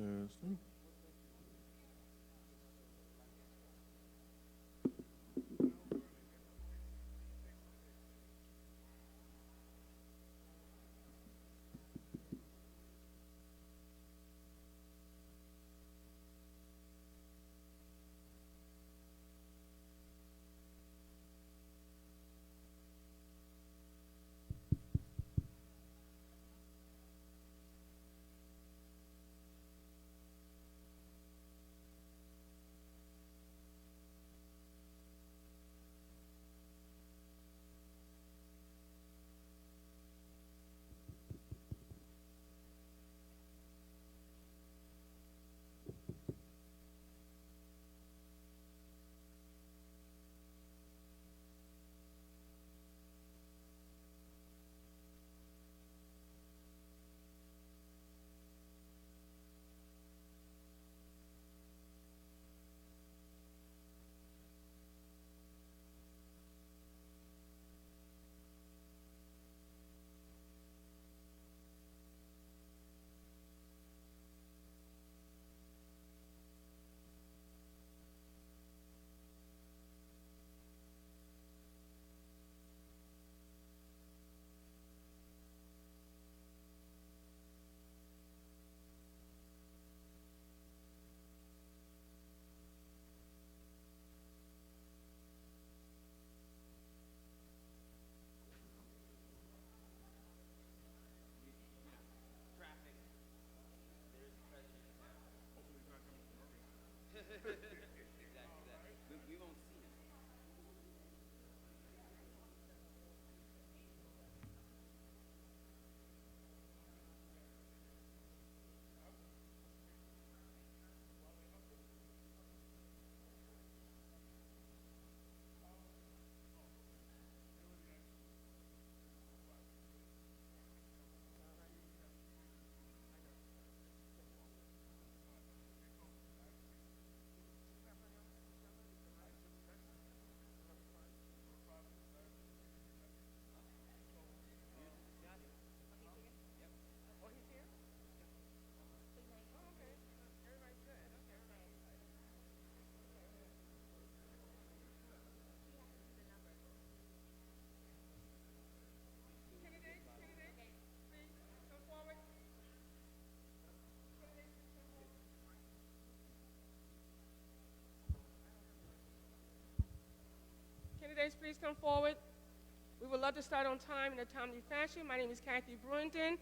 Testing. Candidates, please come forward. We would love to start on time in a timely fashion. My name is Kathy Brewington,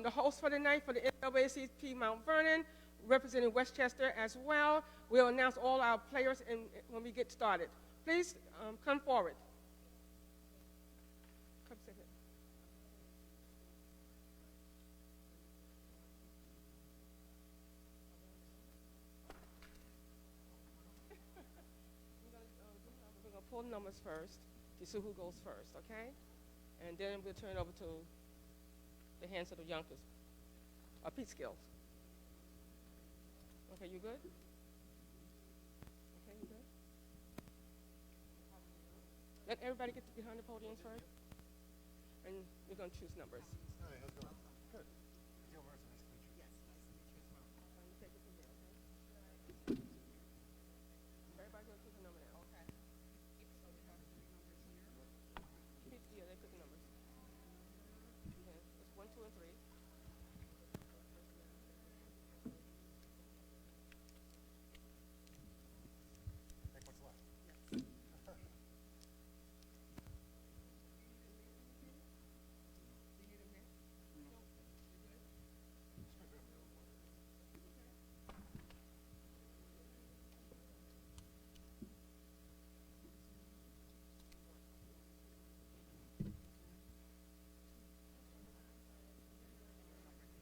the host for the night for the NAACP Mount Vernon, representing Westchester as well. We'll announce all our players when we get started. Please come forward. Come sit here. We're going to pull the numbers first to see who goes first, okay? And then we'll turn it over to the hands of the youngsters. Pete Skills. Okay, you good? Okay, you good? Let everybody get behind the podiums first. And we're going to choose numbers. Hi, how's it going? Good. Neil Mercer, nice to meet you. Yes, nice to meet you as well. You take it from there, okay? Everybody go choose a number now. Okay. So we have three numbers here. Yeah, they pick the numbers. Okay, it's 1, 2, and 3. Take what's left. Yes.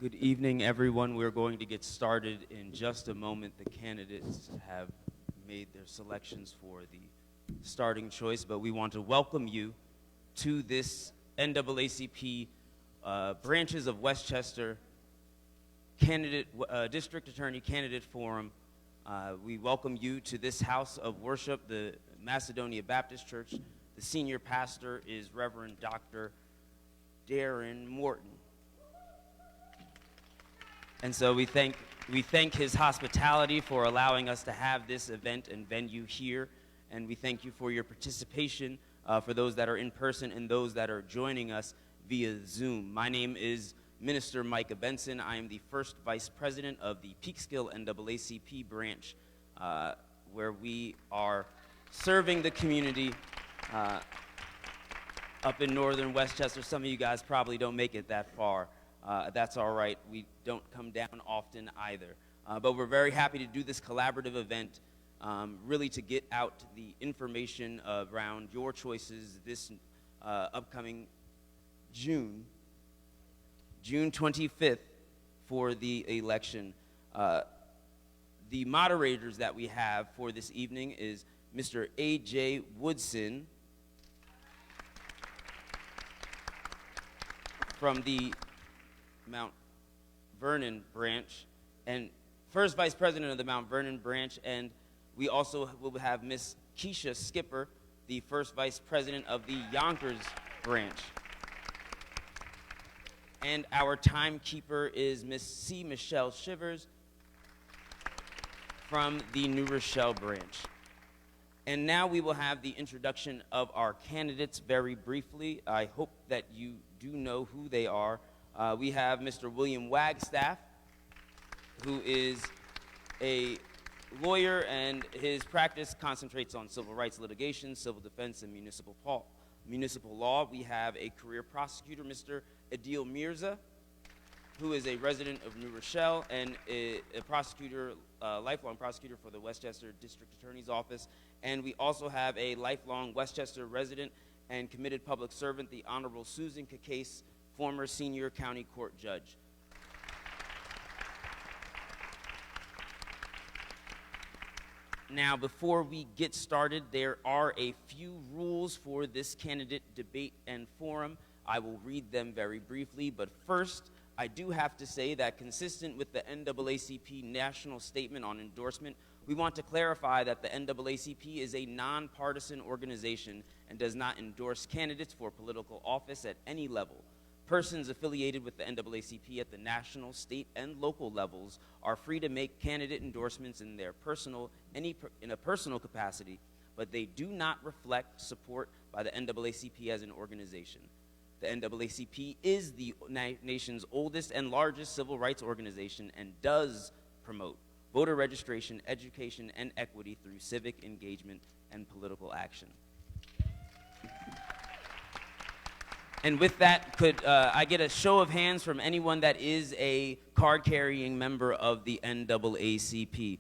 Good evening, everyone. We're going to get started in just a moment. The candidates have made their selections for the starting choice, but we want to welcome you to this NAACP Branches of Westchester District Attorney Candidate Forum. We welcome you to this house of worship, the Macedonia Baptist Church. The senior pastor is Reverend Dr. Darren Morton. And so we thank We thank his hospitality for allowing us to have this event and venue here, and we thank you for your participation for those that are in person and those that are joining us via Zoom. My name is Minister Micah Benson. I am the first Vice President of the Peekskill NAACP branch, where we are serving the community up in northern Westchester. Some of you guys probably don't make it that far. That's all right. We don't come down often either. But we're very happy to do this collaborative event, really to get out the information around your choices this upcoming June 25th for the election. The moderators that we have for this evening is Mr. A.J. Woodson from the Mount Vernon branch, and first Vice President of the Mount Vernon branch, and we also will have Miss Keisha Skipper, the first Vice President of the Yonkers branch. And our timekeeper is Miss C. Michelle Shivers from the New Rochelle branch. And now we will have the introduction of our candidates very briefly. I hope that you do know who they are. We have Mr. William Wagstaff, who is a lawyer, and his practice concentrates on civil rights litigation, civil defense, and municipal law. We have a career prosecutor, Mr. Adil Mirza, who is a resident of New Rochelle and a prosecutor, lifelong prosecutor for the Westchester District Attorney's Office. And we also have a lifelong Westchester resident and committed public servant, the Honorable Susan Cacase, former senior county court judge. Now, before we get started, there are a few rules for this candidate debate and forum. I will read them very briefly, but first, I do have to say that consistent with the NAACP National Statement on Endorsement, we want to clarify that the NAACP is a nonpartisan organization and does not endorse candidates for political office at any level. Persons affiliated with the NAACP at the national, state, and local levels are free to make candidate endorsements in their in a personal capacity, but they do not reflect support by the NAACP as an organization. The NAACP is the nation's oldest and largest civil rights organization and does promote voter registration, education, and equity through civic engagement and political action. And with that, could I get a show of hands from anyone that is a card-carrying member of the NAACP?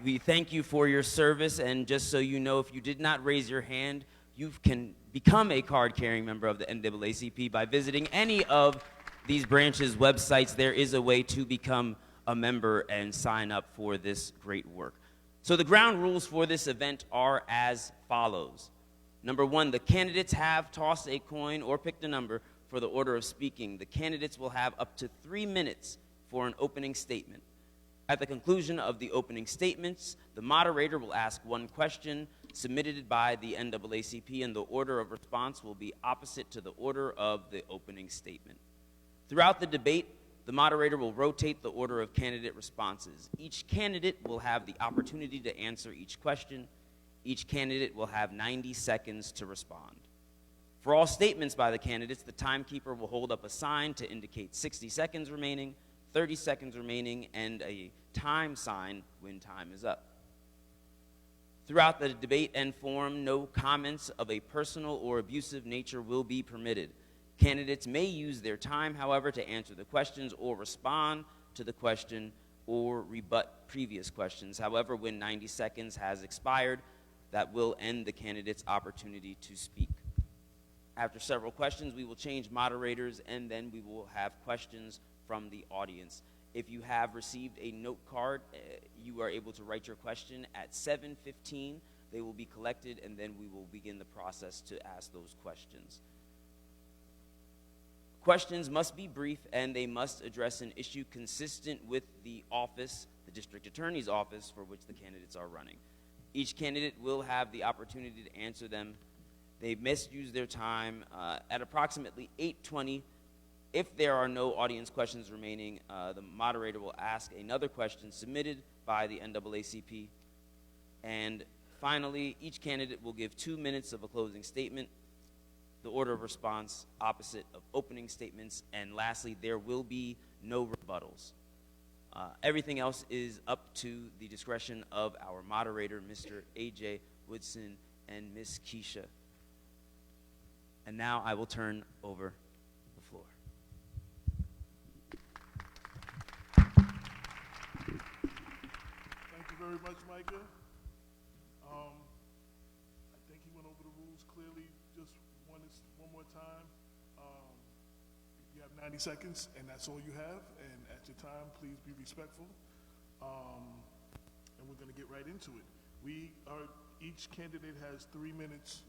We thank you for your service, and just so you know, if you did not raise your hand, you can become a card-carrying member of the NAACP by visiting any of these branches' websites. There is a way to become a member and sign up for this great work. So the ground rules for this event are as follows. Number one, the candidates have tossed a coin or picked a number for the order of speaking. The candidates will have up to 3 minutes for an opening statement. At the conclusion of the opening statements, the moderator will ask one question submitted by the NAACP, and the order of response will be opposite to the order of the opening statement. Throughout the debate, the moderator will rotate the order of candidate responses. Each candidate will have the opportunity to answer each question. Each candidate will have 90 seconds to respond. For all statements by the candidates, the timekeeper will hold up a sign to indicate 60 seconds remaining, 30 seconds remaining, and a time sign when time is up. Throughout the debate and forum, no comments of a personal or abusive nature will be permitted. Candidates may use their time, however, to answer the questions or respond to the question or rebut previous questions. However, when 90 seconds has expired, that will end the candidate's opportunity to speak. After several questions, we will change moderators, and then we will have questions from the audience. If you have received a note card, you are able to write your question at 7:15. They will be collected, and then we will begin the process to ask those questions. Questions must be brief, and they must address an issue consistent with the office, the district attorney's office, for which the candidates are running. Each candidate will have the opportunity to answer them. They must use their time. At approximately 8:20, If there are no audience questions remaining, the moderator will ask another question submitted by the NAACP. And finally, each candidate will give 2 minutes of a closing statement, the order of response opposite of opening statements, and lastly, there will be no rebuttals. Everything else is up to the discretion of our moderator, Mr. A.J. Woodson and Ms. Keisha. And now I will turn over the floor. Thank you very much, Micah. I think he went over the rules clearly. Just one more time. You have 90 seconds, and that's all you have. And at your time, please be respectful. And we're going to get right into it. Each candidate has 3 minutes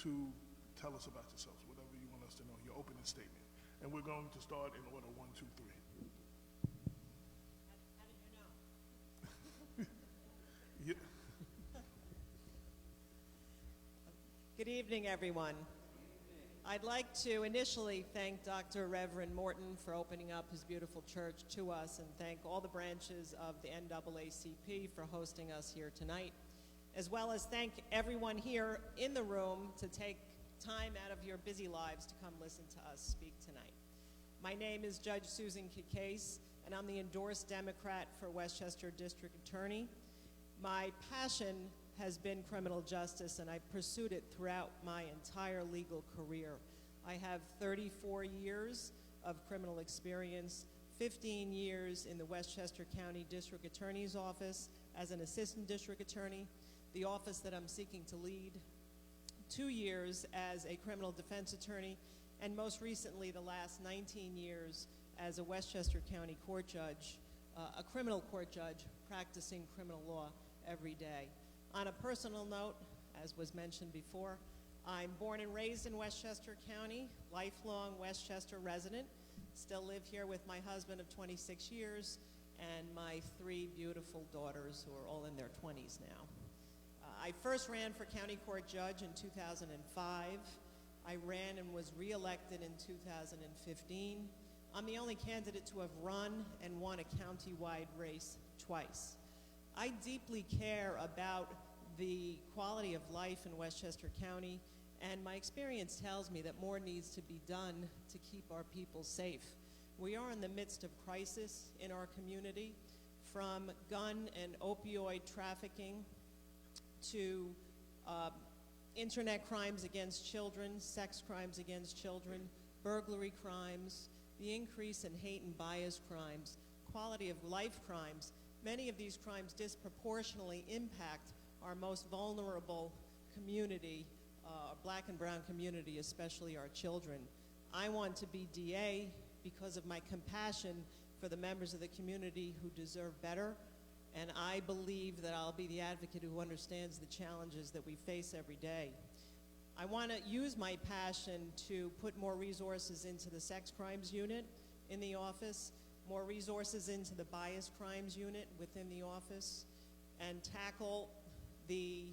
to tell us about yourselves, whatever you want us to know, your opening statement. And we're going to start in order 1, 2, 3. How did you know? Yeah. Good evening, everyone. I'd like to initially thank Dr. Reverend Morton for opening up his beautiful church to us, and thank all the branches of the NAACP for hosting us here tonight, as well as thank everyone here in the room to take time out of your busy lives to come listen to us speak tonight. My name is Judge Susan Kikase, and I'm the endorsed Democrat for Westchester District Attorney. My passion has been criminal justice, and I've pursued it throughout my entire legal career. I have 34 years of criminal experience, 15 years in the Westchester County District Attorney's Office as an assistant district attorney, the office that I'm seeking to lead, 2 years as a criminal defense attorney, and most recently the last 19 years as a Westchester County court judge, a criminal court judge practicing criminal law every day. On a personal note, as was mentioned before, I'm born and raised in Westchester County, lifelong Westchester resident, still live here with my husband of 26 years and my 3 beautiful daughters who are all in their 20s now. I first ran for county court judge in 2005. I ran and was reelected in 2015. I'm the only candidate to have run and won a county-wide race twice. I deeply care about the quality of life in Westchester County, and my experience tells me that more needs to be done to keep our people safe. We are in the midst of crisis in our community, from gun and opioid trafficking to internet crimes against children, sex crimes against children, burglary crimes, the increase in hate and bias crimes, quality of life crimes. Many of these crimes disproportionately impact our most vulnerable community, black and brown community, especially our children. I want to be DA because of my compassion for the members of the community who deserve better, and I believe that I'll be the advocate who understands the challenges that we face every day. I want to use my passion to put more resources into the sex crimes unit in the office, more resources into the bias crimes unit within the office, and tackle the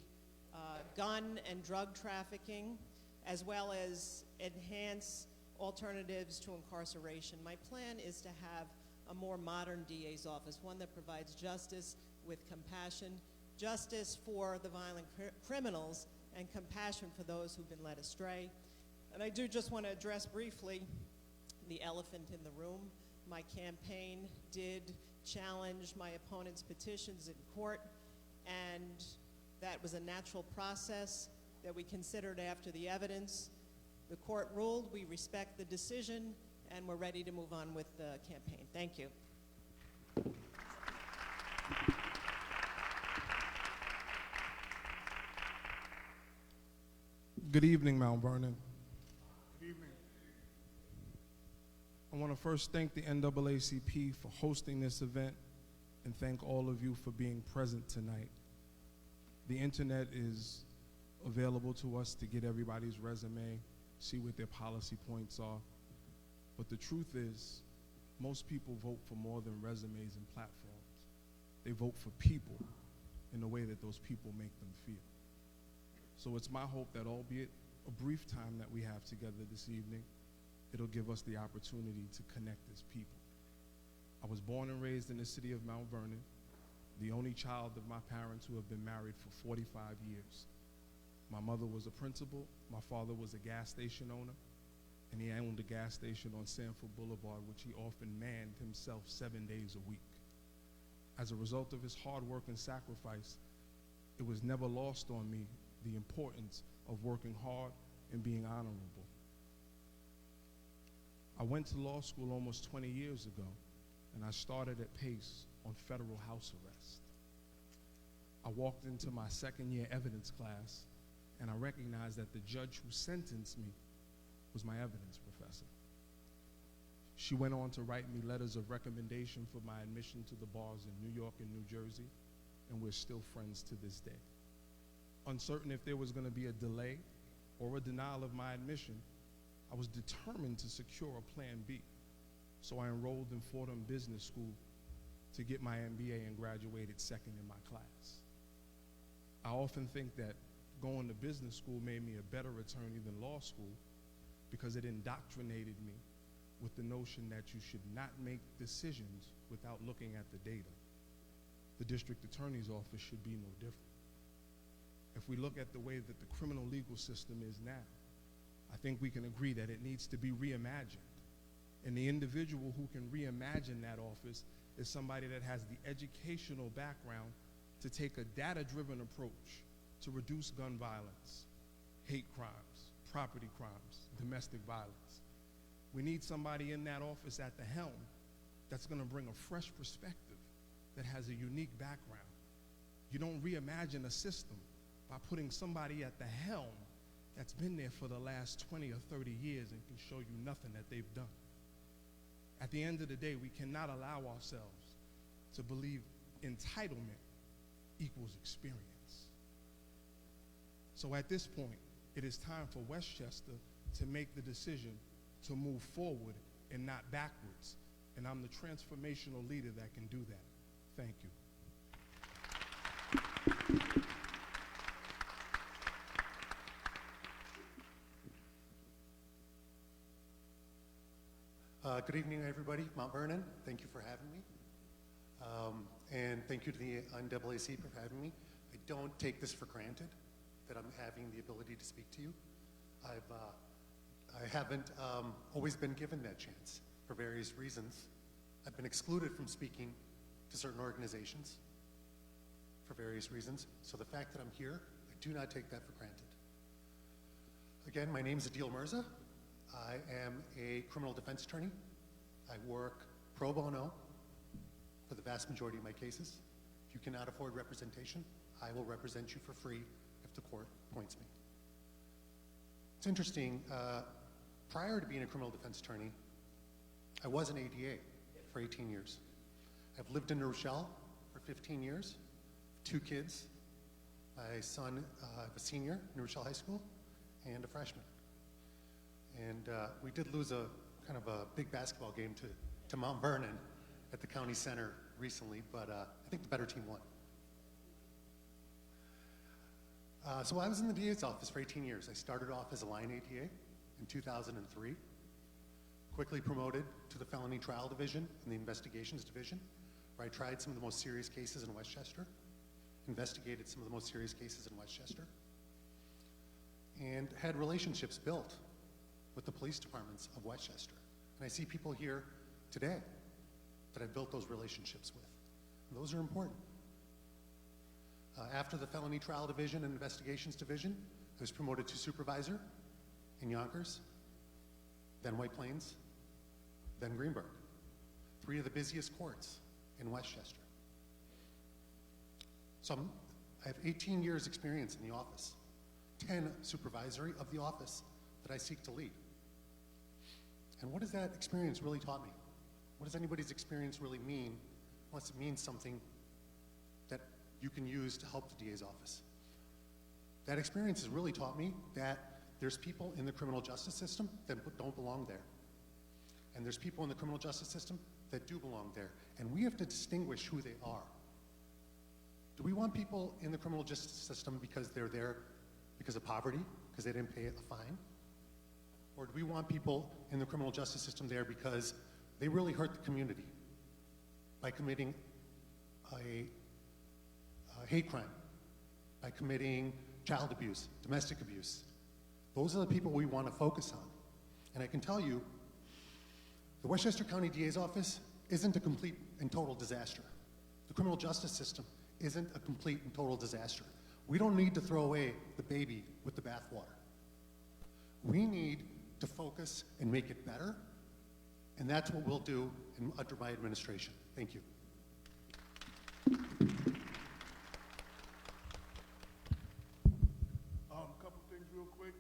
gun and drug trafficking, as well as enhance alternatives to incarceration. My plan is to have a more modern DA's office, one that provides justice with compassion, justice for the violent criminals, and compassion for those who've been led astray. And I do just want to address briefly the elephant in the room. My campaign did challenge my opponent's petitions in court, and that was a natural process that we considered after the evidence. The court ruled, we respect the decision, and we're ready to move on with the campaign. Thank you. Good evening, Mount Vernon. Good evening. I want to first thank the NAACP for hosting this event and thank all of you for being present tonight. The internet is available to us to get everybody's resume, see what their policy points are. But the truth is, most people vote for more than resumes and platforms. They vote for people in the way that those people make them feel. So it's my hope that, albeit a brief time that we have together this evening, it'll give us the opportunity to connect as people. I was born and raised in the city of Mount Vernon, the only child of my parents who have been married for 45 years. My mother was a principal, my father was a gas station owner, and he owned a gas station on Sanford Boulevard, which he often manned himself 7 days a week. As a result of his hard work and sacrifice, it was never lost on me the importance of working hard and being honorable. I went to law school almost 20 years ago, and I started at Pace on federal house arrest. I walked into my second year evidence class, and I recognized that the judge who sentenced me was my evidence professor. She went on to write me letters of recommendation for my admission to the bars in New York and New Jersey, and we're still friends to this day. Uncertain if there was going to be a delay or a denial of my admission, I was determined to secure a plan B. So I enrolled in Fordham Business School to get my MBA and graduated second in my class. I often think that going to business school made me a better attorney than law school because it indoctrinated me with the notion that you should not make decisions without looking at the data. The district attorney's office should be no different. If we look at the way that the criminal legal system is now, I think we can agree that it needs to be reimagined. And the individual who can reimagine that office is somebody that has the educational background to take a data-driven approach to reduce gun violence, hate crimes, property crimes, domestic violence. We need somebody in that office at the helm that's going to bring a fresh perspective that has a unique background. You don't reimagine a system by putting somebody at the helm that's been there for the last 20 or 30 years and can show you nothing that they've done. At the end of the day, we cannot allow ourselves to believe entitlement equals experience. So at this point, it is time for Westchester to make the decision to move forward and not backwards. And I'm the transformational leader that can do that. Thank you. Good evening, everybody. Mount Vernon, thank you for having me. And thank you to the NAACP for having me. I don't take this for granted that I'm having the ability to speak to you. I haven't always been given that chance for various reasons. I've been excluded from speaking to certain organizations for various reasons. So the fact that I'm here, I do not take that for granted. Again, my name is Adil Mirza. I am a criminal defense attorney. I work pro bono for the vast majority of my cases. If you cannot afford representation, I will represent you for free if the court appoints me. It's interesting, prior to being a criminal defense attorney, I was an ADA for 18 years. I've lived in New Rochelle for 15 years, 2 kids. My son, a senior in New Rochelle High School, and a freshman. And we did lose a kind of a big basketball game to Mount Vernon at the county center recently, but I think the better team won. So I was in the DA's office for 18 years. I started off as a line ADA in 2003, quickly promoted to the felony trial division and the investigations division, where I tried some of the most serious cases in Westchester, investigated some of the most serious cases in Westchester, and had relationships built with the police departments of Westchester. And I see people here today that I've built those relationships with. And those are important. After the felony trial division and investigations division, I was promoted to supervisor in Yonkers, then White Plains, then Greenburgh. 3 of the busiest courts in Westchester. So I have 18 years experience in the office, 10 supervisory of the office that I seek to lead. And what has that experience really taught me? What does anybody's experience really mean unless it means something that you can use to help the DA's office? That experience has really taught me that there's people in the criminal justice system that don't belong there. And there's people in the criminal justice system that do belong there. And we have to distinguish who they are. Do we want people in the criminal justice system because they're there because of poverty, because they didn't pay a fine? Or do we want people in the criminal justice system there because they really hurt the community by committing a hate crime, by committing child abuse, domestic abuse? Those are the people we want to focus on. And I can tell you, the Westchester County DA's office isn't a complete and total disaster. The criminal justice system isn't a complete and total disaster. We don't need to throw away the baby with the bathwater. We need to focus and make it better, and that's what we'll do under my administration. Thank you. Couple things real quick.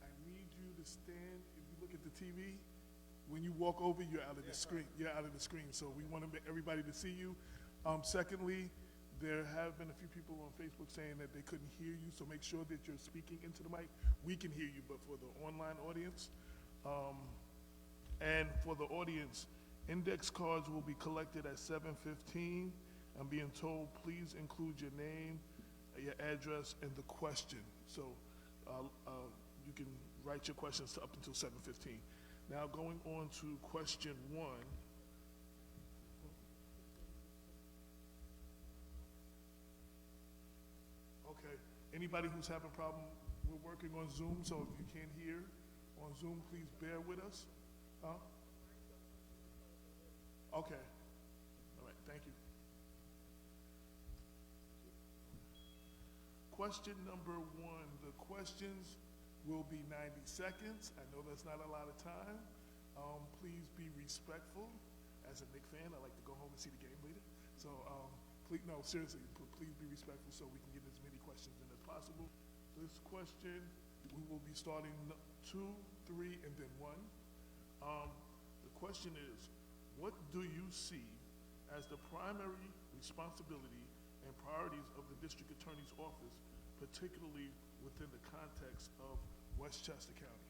I need you to stand. If you look at the TV, when you walk over, you're out of the screen. You're out of the screen, so we want everybody to see you. Secondly, there have been a few people on Facebook saying that they couldn't hear you, so make sure that you're speaking into the mic. We can hear you, but for the online audience, and for the audience, index cards will be collected at 7:15. I'm being told, please include your name, your address, and the question. So you can write your questions up until 7:15. Now going on to question 1. Okay, anybody who's having a problem, we're working on Zoom, so if you can't hear on Zoom, please bear with us. Huh? Okay, all right, thank you. Question number 1, the questions will be 90 seconds. I know that's not a lot of time. Please be respectful. As a Knicks fan, I like to go home and see the game later. So please, no, seriously, please be respectful so we can get as many questions in as possible. This question, we will be starting 2, 3, and then 1. The question is, what do you see as the primary responsibility and priorities of the District Attorney's Office, particularly within the context of Westchester County?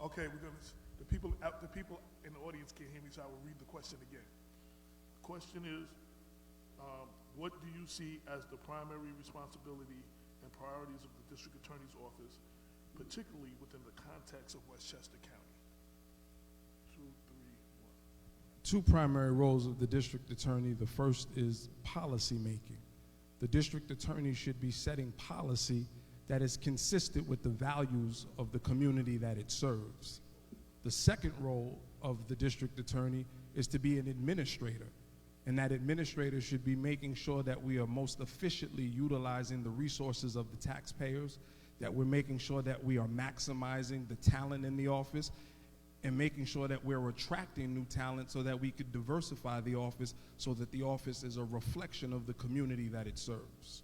Okay, the people in the audience can't hear me, so I will read the question again. The question is, what do you see as the primary responsibility and priorities of the District Attorney's Office, particularly within the context of Westchester County? 2, 3, 1. 2 primary roles of the district attorney. The first is policy making. The district attorney should be setting policy that is consistent with the values of the community that it serves. The second role of the district attorney is to be an administrator, and that administrator should be making sure that we are most efficiently utilizing the resources of the taxpayers, that we're making sure that we are maximizing the talent in the office, and making sure that we're attracting new talent so that we could diversify the office so that the office is a reflection of the community that it serves.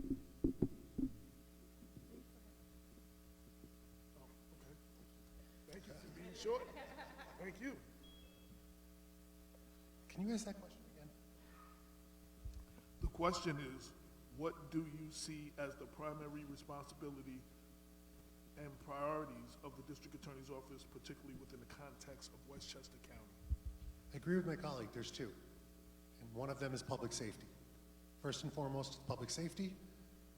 Okay. Thank you for being short. Thank you. Can you ask that question again? The question is, what do you see as the primary responsibility and priorities of the District Attorney's Office, particularly within the context of Westchester County? I agree with my colleague, there's 2. And one of them is public safety. First and foremost, public safety,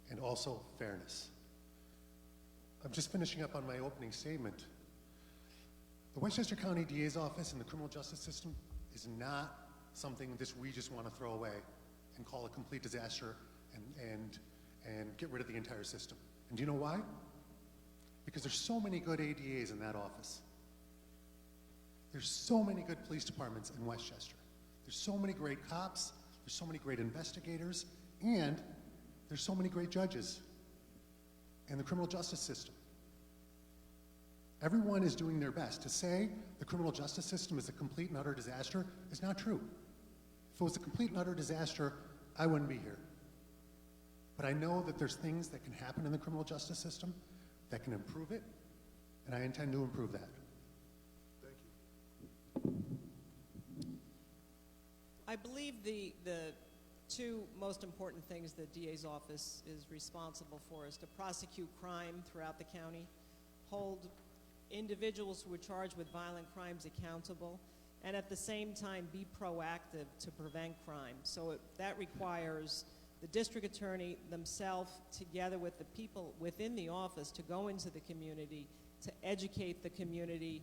and also fairness. I'm just finishing up on my opening statement. The Westchester County DA's office and the criminal justice system is not something we just want to throw away and call a complete disaster and get rid of the entire system. And do you know why? Because there's so many good ADAs in that office. There's so many good police departments in Westchester. There's so many great cops, there's so many great investigators, and there's so many great judges in the criminal justice system. Everyone is doing their best. To say the criminal justice system is a complete and utter disaster is not true. If it was a complete and utter disaster, I wouldn't be here. But I know that there's things that can happen in the criminal justice system that can improve it, and I intend to improve that. Thank you. I believe the 2 most important things the DA's office is responsible for is to prosecute crime throughout the county, hold individuals who are charged with violent crimes accountable, and at the same time be proactive to prevent crime. So that requires the district attorney themselves, together with the people within the office, to go into the community, to educate the community,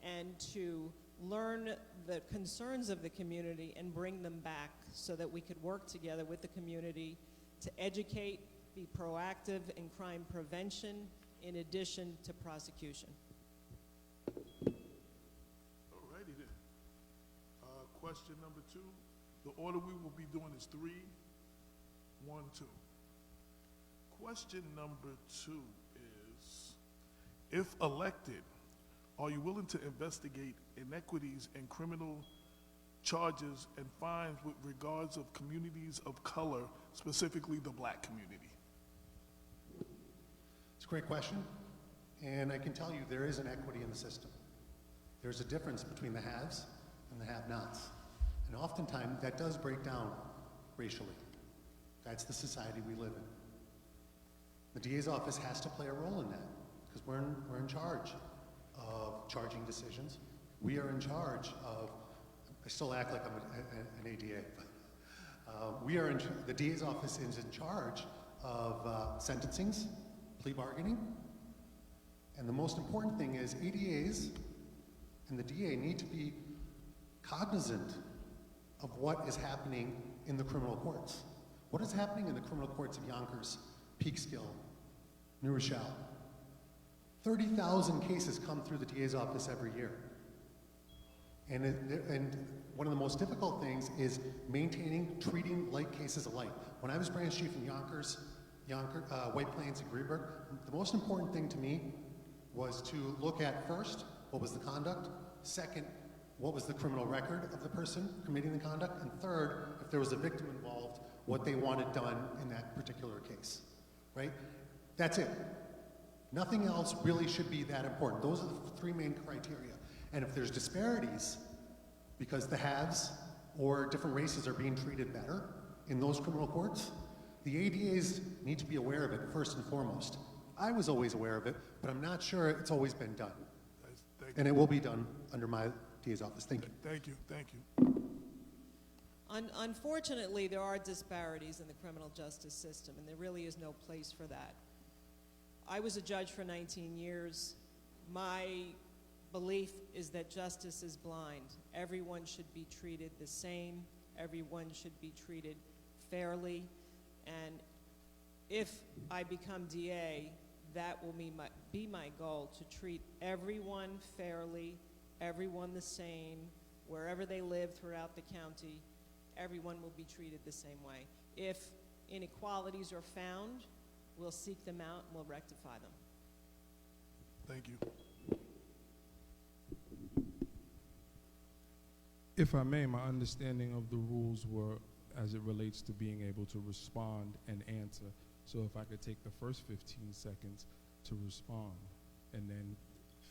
and to learn the concerns of the community and bring them back so that we could work together with the community to educate, be proactive in crime prevention in addition to prosecution. All righty then. Question number 2. The order we will be doing is 3, 1, 2. Question number 2 is, if elected, are you willing to investigate inequities and criminal charges and fines with regards of communities of color, specifically the black community? It's a great question, and I can tell you there is an equity in the system. There's a difference between the haves and the have-nots, and oftentimes that does break down racially. That's the society we live in. The DA's office has to play a role in that, because we're in charge of charging decisions. We are in charge of, I still act like I'm an ADA, but the DA's office is in charge of sentencings, plea bargaining, and the most important thing is ADAs and the DA need to be cognizant of what is happening in the criminal courts. What is happening in the criminal courts of Yonkers, Peekskill, New Rochelle? 30,000 cases come through the DA's office every year. And one of the most difficult things is treating like cases alike. When I was branch chief in Yonkers, White Plains, and Greenberg, the most important thing to me was to look at first, what was the conduct? Second, what was the criminal record of the person committing the conduct? And third, if there was a victim involved, what they wanted done in that particular case, right? That's it. Nothing else really should be that important. Those are the 3 main criteria. And if there's disparities, because the haves or different races are being treated better in those criminal courts, the ADAs need to be aware of it first and foremost. I was always aware of it, but I'm not sure it's always been done. And it will be done under my DA's office. Thank you. Thank you, thank you. Unfortunately, there are disparities in the criminal justice system, and there really is no place for that. I was a judge for 19 years. My belief is that justice is blind. Everyone should be treated the same. Everyone should be treated fairly. And if I become DA, that will be my goal, to treat everyone fairly, everyone the same, wherever they live throughout the county, everyone will be treated the same way. If inequalities are found, we'll seek them out and we'll rectify them. Thank you. If I may, my understanding of the rules were as it relates to being able to respond and answer. So if I could take the first 15 seconds to respond and then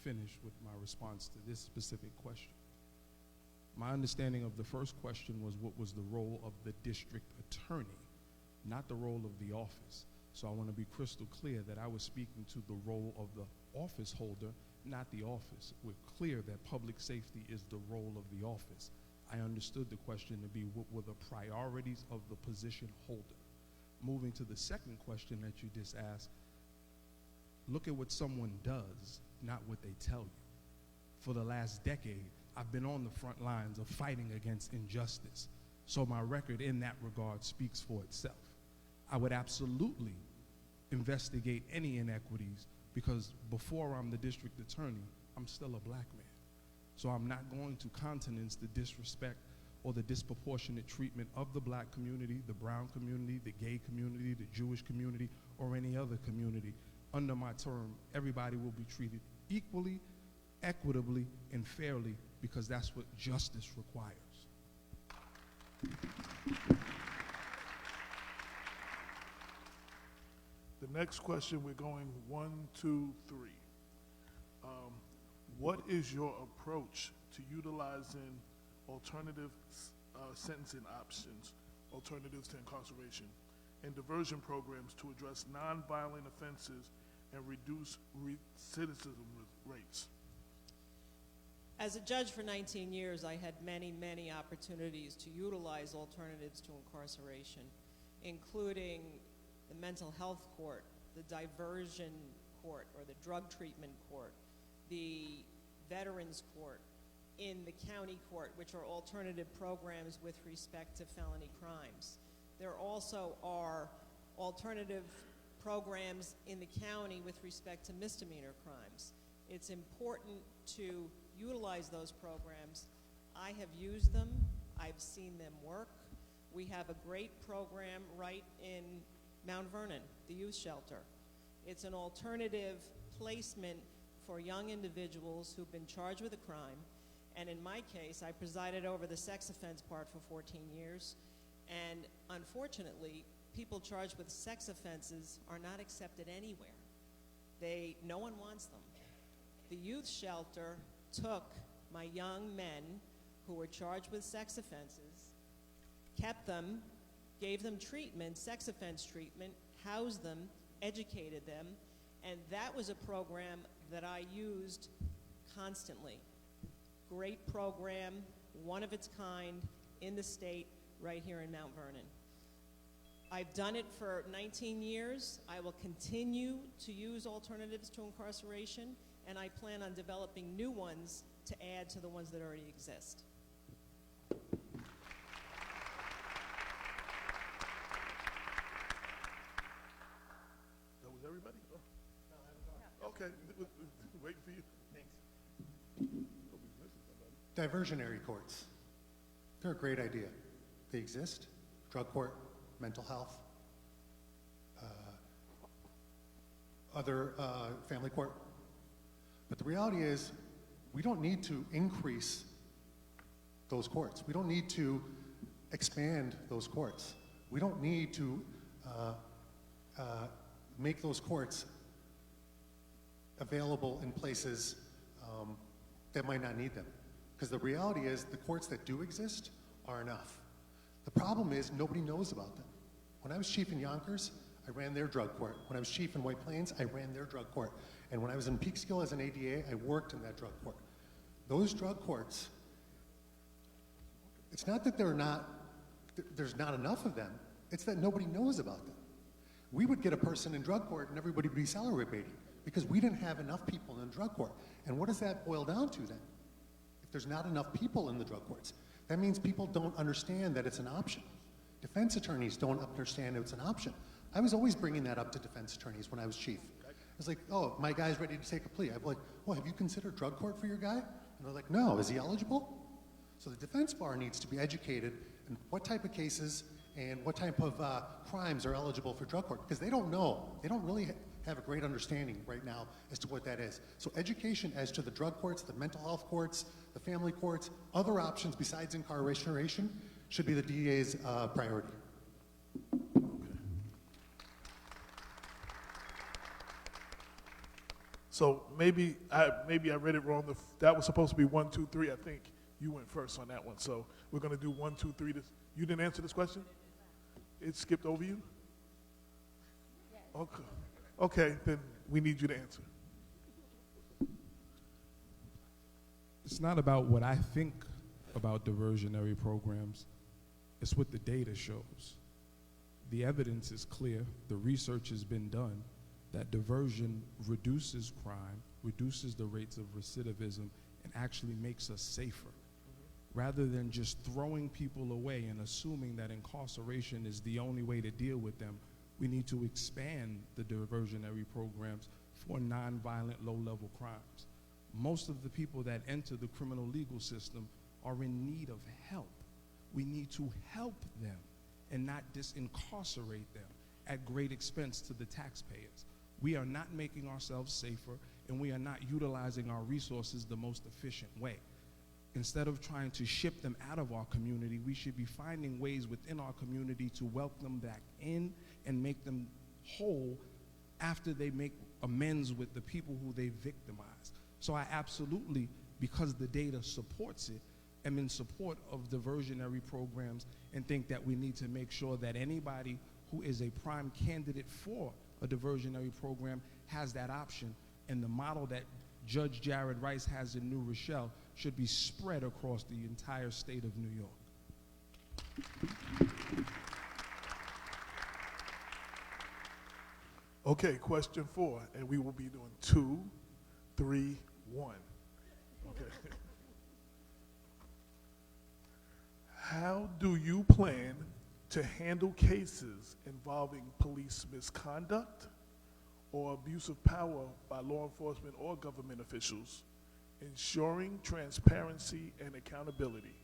finish with my response to this specific question. My understanding of the first question was what was the role of the district attorney, not the role of the office. So I want to be crystal clear that I was speaking to the role of the office holder, not the office. We're clear that public safety is the role of the office. I understood the question to be what were the priorities of the position holder. Moving to the second question that you just asked, look at what someone does, not what they tell you. For the last decade, I've been on the front lines of fighting against injustice. So my record in that regard speaks for itself. I would absolutely investigate any inequities because before I'm the district attorney, I'm still a black man. So I'm not going to countenance the disrespect or the disproportionate treatment of the black community, the brown community, the gay community, the Jewish community, or any other community. Under my term, everybody will be treated equally, equitably, and fairly because that's what justice requires. The next question, we're going 1, 2, 3. What is your approach to utilizing alternative sentencing options, alternatives to incarceration, and diversion programs to address nonviolent offenses and reduce recidivism rates? As a judge for 19 years, I had many, many opportunities to utilize alternatives to incarceration. including the mental health court, the diversion court or the drug treatment court, the veterans court, in the county court, which are alternative programs with respect to felony crimes. There also are alternative programs in the county with respect to misdemeanor crimes. It's important to utilize those programs. I have used them. I've seen them work. We have a great program right in Mount Vernon, the youth shelter. It's an alternative placement for young individuals who've been charged with a crime. And in my case, I presided over the sex offense part for 14 years. And unfortunately, people charged with sex offenses are not accepted anywhere. No one wants them. The youth shelter took my young men who were charged with sex offenses, kept them, gave them treatment, sex offense treatment, housed them, educated them, and that was a program that I used constantly. Great program, one of its kind in the state, right here in Mount Vernon. I've done it for 19 years. I will continue to use alternatives to incarceration, and I plan on developing new ones to add to the ones that already exist. That was everybody? Oh. Okay, waiting for you. Thanks. Diversionary courts. They're a great idea. They exist. Drug court, mental health, other family court. But the reality is, we don't need to increase those courts. We don't need to expand those courts. We don't need to make those courts available in places that might not need them. Because the reality is, the courts that do exist are enough. The problem is, nobody knows about them. When I was chief in Yonkers, I ran their drug court. When I was chief in White Plains, I ran their drug court. And when I was in Peekskill as an ADA, I worked in that drug court. Those drug courts, it's not that there's not enough of them, it's that nobody knows about them. We would get a person in drug court and everybody would be salary baiting because we didn't have enough people in drug court. And what does that boil down to then? If there's not enough people in the drug courts, that means people don't understand that it's an option. Defense attorneys don't understand it's an option. I was always bringing that up to defense attorneys when I was chief. I was like, oh, my guy's ready to take a plea. I'd be like, well, have you considered drug court for your guy? And they're like, no, is he eligible? So the defense bar needs to be educated in what type of cases and what type of crimes are eligible for drug court, because they don't know. They don't really have a great understanding right now as to what that is. So education as to the drug courts, the mental health courts, the family courts, other options besides incarceration should be the DA's priority. So maybe I read it wrong. That was supposed to be 1, 2, 3. I think you went first on that one. So we're going to do 1, 2, 3. You didn't answer this question? It skipped over you? Okay. Okay, then we need you to answer. It's not about what I think about diversionary programs. It's what the data shows. The evidence is clear. The research has been done that diversion reduces crime, reduces the rates of recidivism, and actually makes us safer. Rather than just throwing people away and assuming that incarceration is the only way to deal with them, we need to expand the diversionary programs for nonviolent, low-level crimes. Most of the people that enter the criminal legal system are in need of help. We need to help them and not disincarcerate them at great expense to the taxpayers. We are not making ourselves safer, and we are not utilizing our resources the most efficient way. Instead of trying to ship them out of our community, we should be finding ways within our community to welcome them back in and make them whole after they make amends with the people who they victimized. So I absolutely, because the data supports it, am in support of diversionary programs and think that we need to make sure that anybody who is a prime candidate for a diversionary program has that option, and the model that Judge Jared Rice has in New Rochelle should be spread across the entire state of New York. Okay, question 4, and we will be doing 2, 3, 1. Okay. How do you plan to handle cases involving police misconduct or abuse of power by law enforcement or government officials, ensuring transparency and accountability?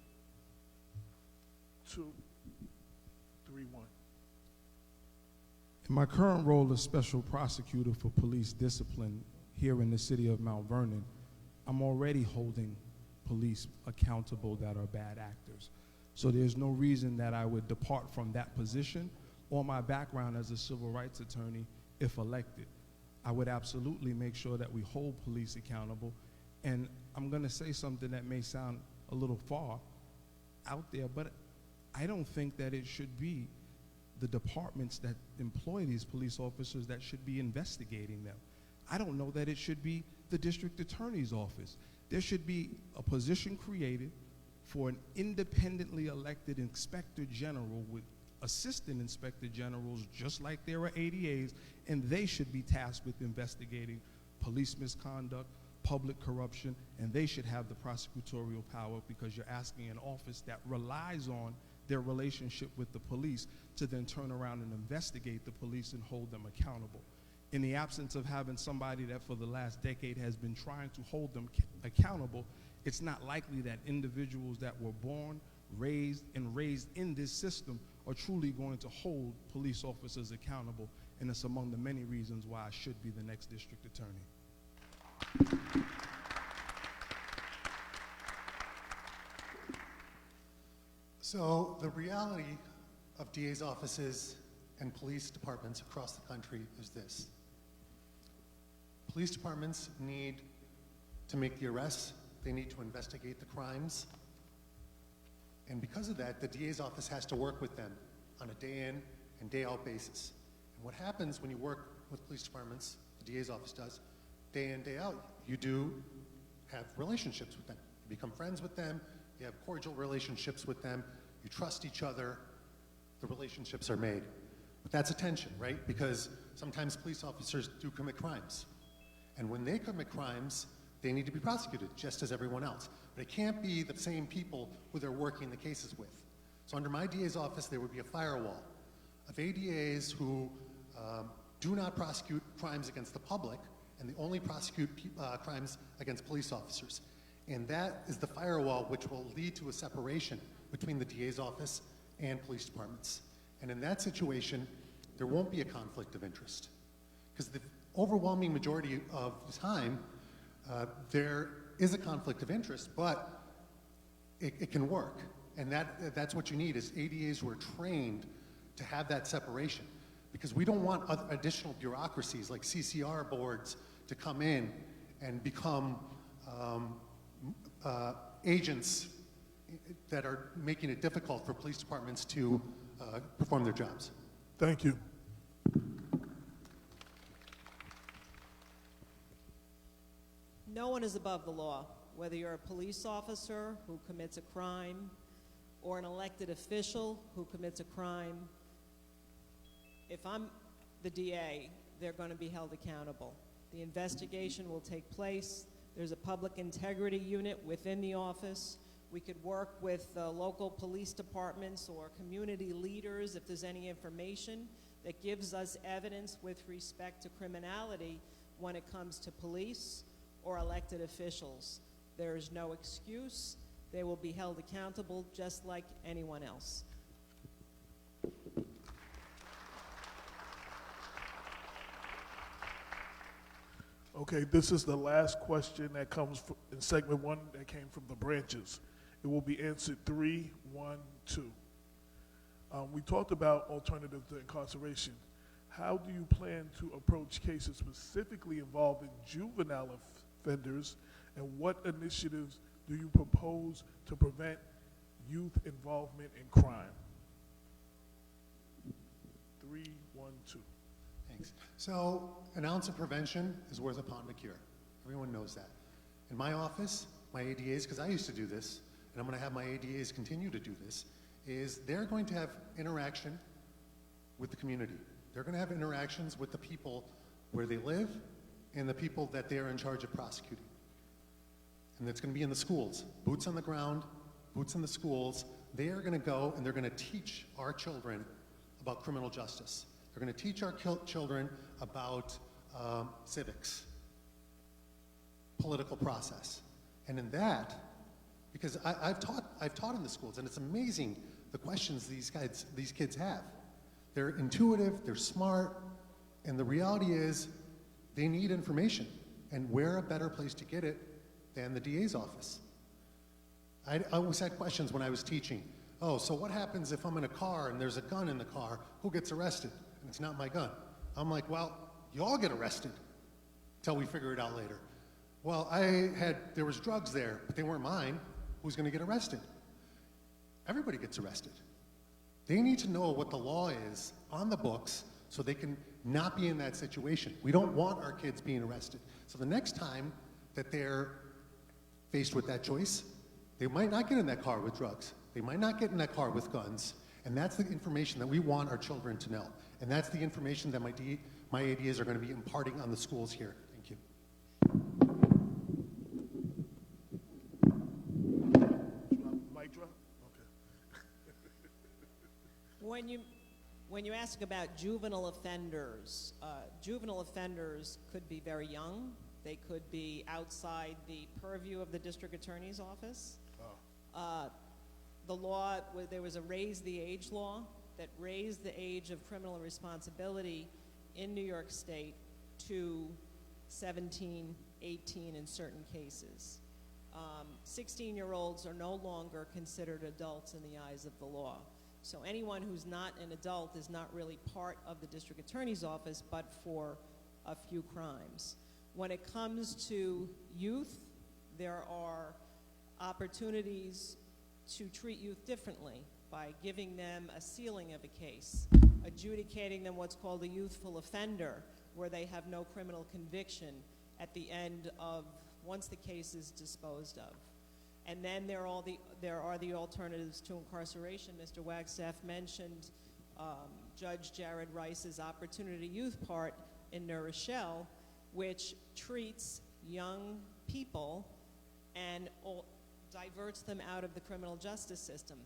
2, 3, 1. In my current role as special prosecutor for police discipline here in the city of Mount Vernon, I'm already holding police accountable that are bad actors. So there's no reason that I would depart from that position or my background as a civil rights attorney if elected. I would absolutely make sure that we hold police accountable. And I'm going to say something that may sound a little far out there, but I don't think that it should be the departments that employ these police officers that should be investigating them. I don't know that it should be the district attorney's office. There should be a position created for an independently elected inspector general with assistant inspector generals, just like there are ADAs, and they should be tasked with investigating police misconduct, public corruption, and they should have the prosecutorial power, because you're asking an office that relies on their relationship with the police to then turn around and investigate the police and hold them accountable. In the absence of having somebody that for the last decade has been trying to hold them accountable, it's not likely that individuals that were born, raised in this system are truly going to hold police officers accountable, and it's among the many reasons why I should be the next district attorney. So the reality of DA's offices and police departments across the country is this. Police departments need to make the arrests, they need to investigate the crimes, and because of that, the DA's office has to work with them on a day in and day out basis. And what happens when you work with police departments, the DA's office does, day in, day out, you do have relationships with them. You become friends with them, you have cordial relationships with them, you trust each other, the relationships are made. But that's a tension, right? Because sometimes police officers do commit crimes. And when they commit crimes, they need to be prosecuted, just as everyone else. But it can't be the same people who they're working the cases with. So under my DA's office, there would be a firewall of ADAs who do not prosecute crimes against the public, and they only prosecute crimes against police officers. And that is the firewall which will lead to a separation between the DA's office and police departments. And in that situation, there won't be a conflict of interest. Because the overwhelming majority of the time, there is a conflict of interest, but it can work. And that's what you need, is ADAs who are trained to have that separation. Because we don't want other additional bureaucracies like CCR boards to come in and become agents that are making it difficult for police departments to perform their jobs. Thank you. No one is above the law, whether you're a police officer who commits a crime or an elected official who commits a crime. If I'm the DA, they're going to be held accountable. The investigation will take place. There's a public integrity unit within the office. We could work with local police departments or community leaders if there's any information that gives us evidence with respect to criminality when it comes to police or elected officials. There is no excuse. They will be held accountable just like anyone else. Okay, this is the last question that comes in segment 1 that came from the branches. It will be answered 3, 1, 2. We talked about alternatives to incarceration. How do you plan to approach cases specifically involving juvenile offenders, and what initiatives do you propose to prevent youth involvement in crime? 3, 1, 2. Thanks. So an ounce of prevention is worth a pound of cure. Everyone knows that. In my office, my ADAs, because I used to do this, and I'm going to have my ADAs continue to do this, is they're going to have interaction with the community. They're going to have interactions with the people where they live and the people that they are in charge of prosecuting. And it's going to be in the schools, boots on the ground, boots in the schools. They are going to go and they're going to teach our children about criminal justice. They're going to teach our children about civics, political process. And in that, because I've taught in the schools, and it's amazing the questions these kids have. They're intuitive, they're smart, and the reality is they need information. And where a better place to get it than the DA's office? I always had questions when I was teaching. Oh, so what happens if I'm in a car and there's a gun in the car? Who gets arrested? And it's not my gun. I'm like, well, you all get arrested until we figure it out later. Well, there was drugs there, but they weren't mine. Who's going to get arrested? Everybody gets arrested. They need to know what the law is on the books so they can not be in that situation. We don't want our kids being arrested. So the next time that they're faced with that choice, they might not get in that car with drugs. They might not get in that car with guns. And that's the information that we want our children to know. And that's the information that my ADAs are going to be imparting on the schools here. Thank you. Mic drop? Okay. When you ask about juvenile offenders could be very young. They could be outside the purview of the district attorney's office. The law, there was a raise the age law that raised the age of criminal responsibility in New York State to 17, 18 in certain cases. 16-year-olds are no longer considered adults in the eyes of the law. So anyone who's not an adult is not really part of the district attorney's office, but for a few crimes. When it comes to youth, there are opportunities to treat youth differently by giving them a ceiling of a case, adjudicating them what's called a youthful offender, where they have no criminal conviction at the end of once the case is disposed of. And then there are the alternatives to incarceration. Mr. Wagstaff mentioned Judge Jared Rice's Opportunity Youth part in New Rochelle, which treats young people and diverts them out of the criminal justice system.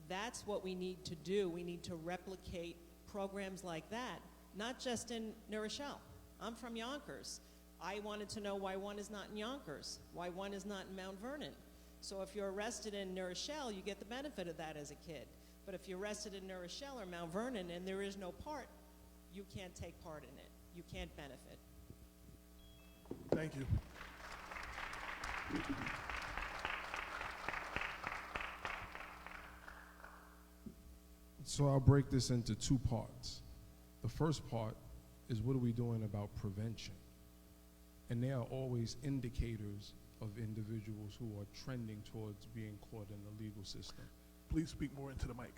That's what we need to do. We need to replicate programs like that, not just in New Rochelle. I'm from Yonkers. I wanted to know why one is not in Yonkers, why one is not in Mount Vernon. So if you're arrested in New Rochelle, you get the benefit of that as a kid. But if you're arrested in New Rochelle or Mount Vernon and there is no part, you can't take part in it. You can't benefit. Thank you. So I'll break this into two parts. The first part is what are we doing about prevention? And there are always indicators of individuals who are trending towards being caught in the legal system. Please speak more into the mic.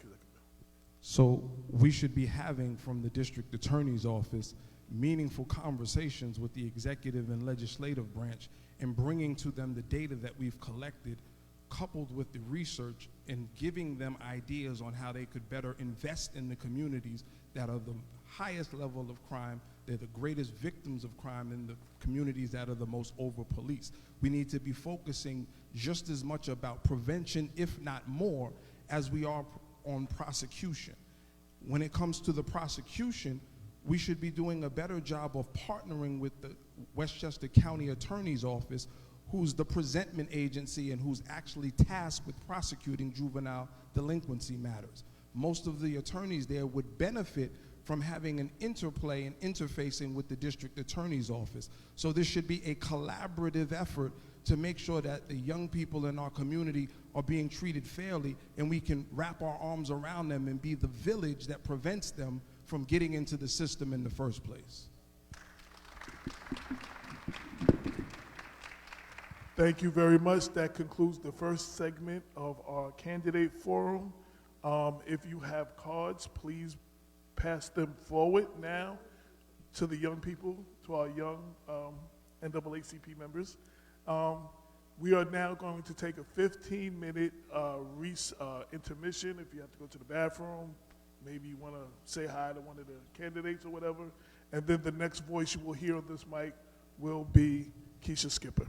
So we should be having from the district attorney's office meaningful conversations with the executive and legislative branch and bringing to them the data that we've collected, coupled with the research, and giving them ideas on how they could better invest in the communities that are the highest level of crime. They're the greatest victims of crime in the communities that are the most over-policed. We need to be focusing just as much about prevention, if not more, as we are on prosecution. When it comes to the prosecution, we should be doing a better job of partnering with the Westchester County Attorney's Office, who's the presentment agency and who's actually tasked with prosecuting juvenile delinquency matters. Most of the attorneys there would benefit from having an interplay and interfacing with the district attorney's office. So this should be a collaborative effort to make sure that the young people in our community are being treated fairly, and we can wrap our arms around them and be the village that prevents them from getting into the system in the first place. Thank you very much. That concludes the first segment of our candidate forum. If you have cards, please pass them forward now to the young people, to our young NAACP members. We are now going to take a 15-minute intermission. If you have to go to the bathroom, maybe you want to say hi to one of the candidates or whatever. And then the next voice you will hear on this mic will be Keisha Skipper.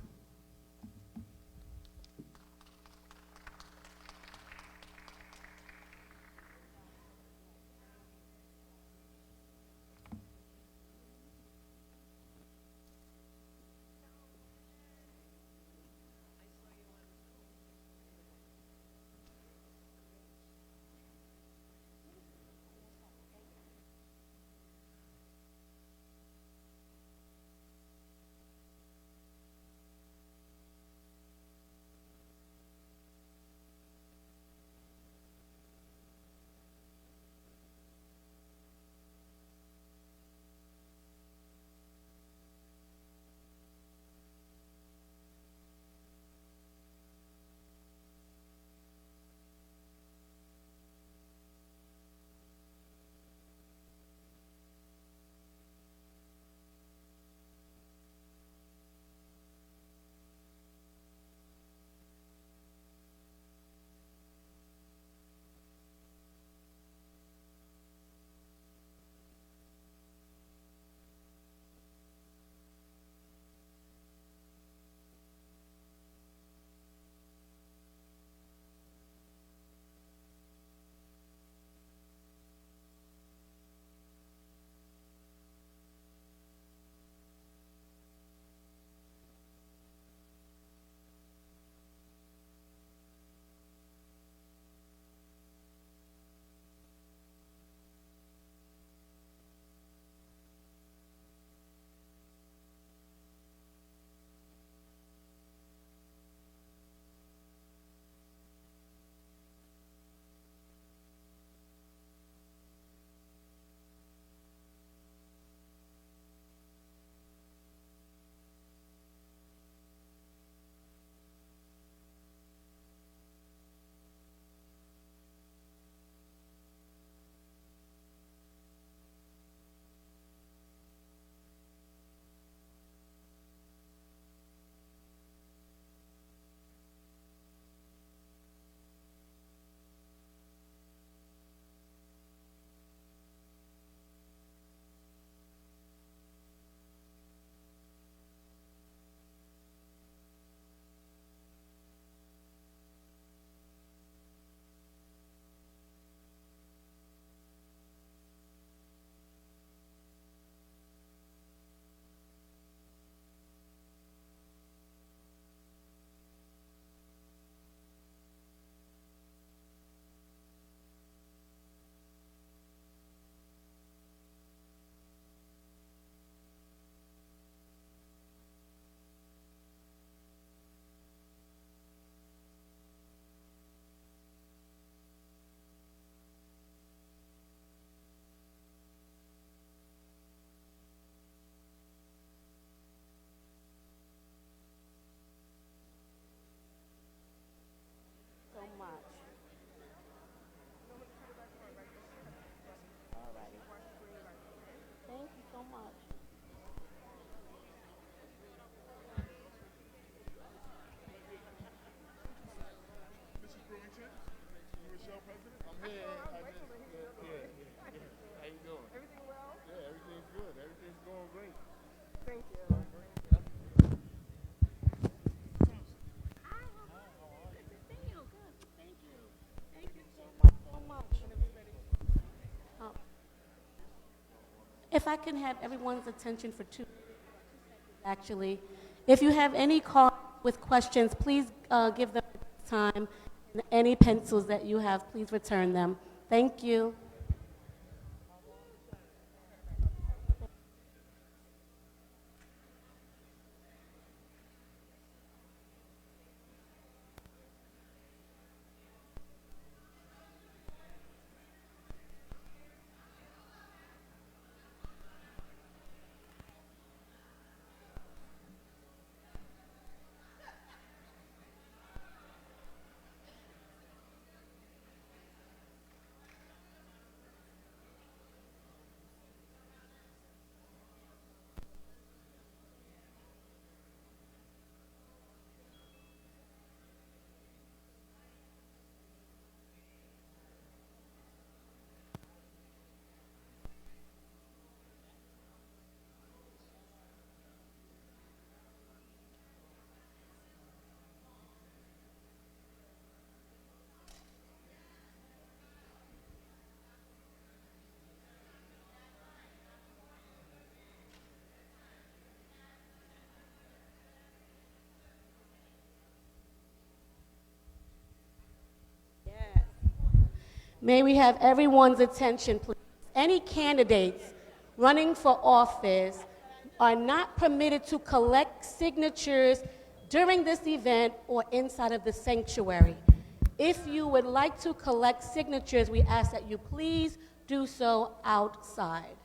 So much. Alrighty. Thank you so much. Mrs. Brewington, Michelle President. I'm here. How you doing? Everything well? Yeah, everything's good. Everything's going great. Thank you. Thank you so much. Oh. If I can have everyone's attention for 2 seconds, actually. If you have any call with questions, please give them time. And any pencils that you have, please return them. Thank you. May we have everyone's attention, please? Any candidates running for office are not permitted to collect signatures during this event or inside of the sanctuary. If you would like to collect signatures, we ask that you please do so outside.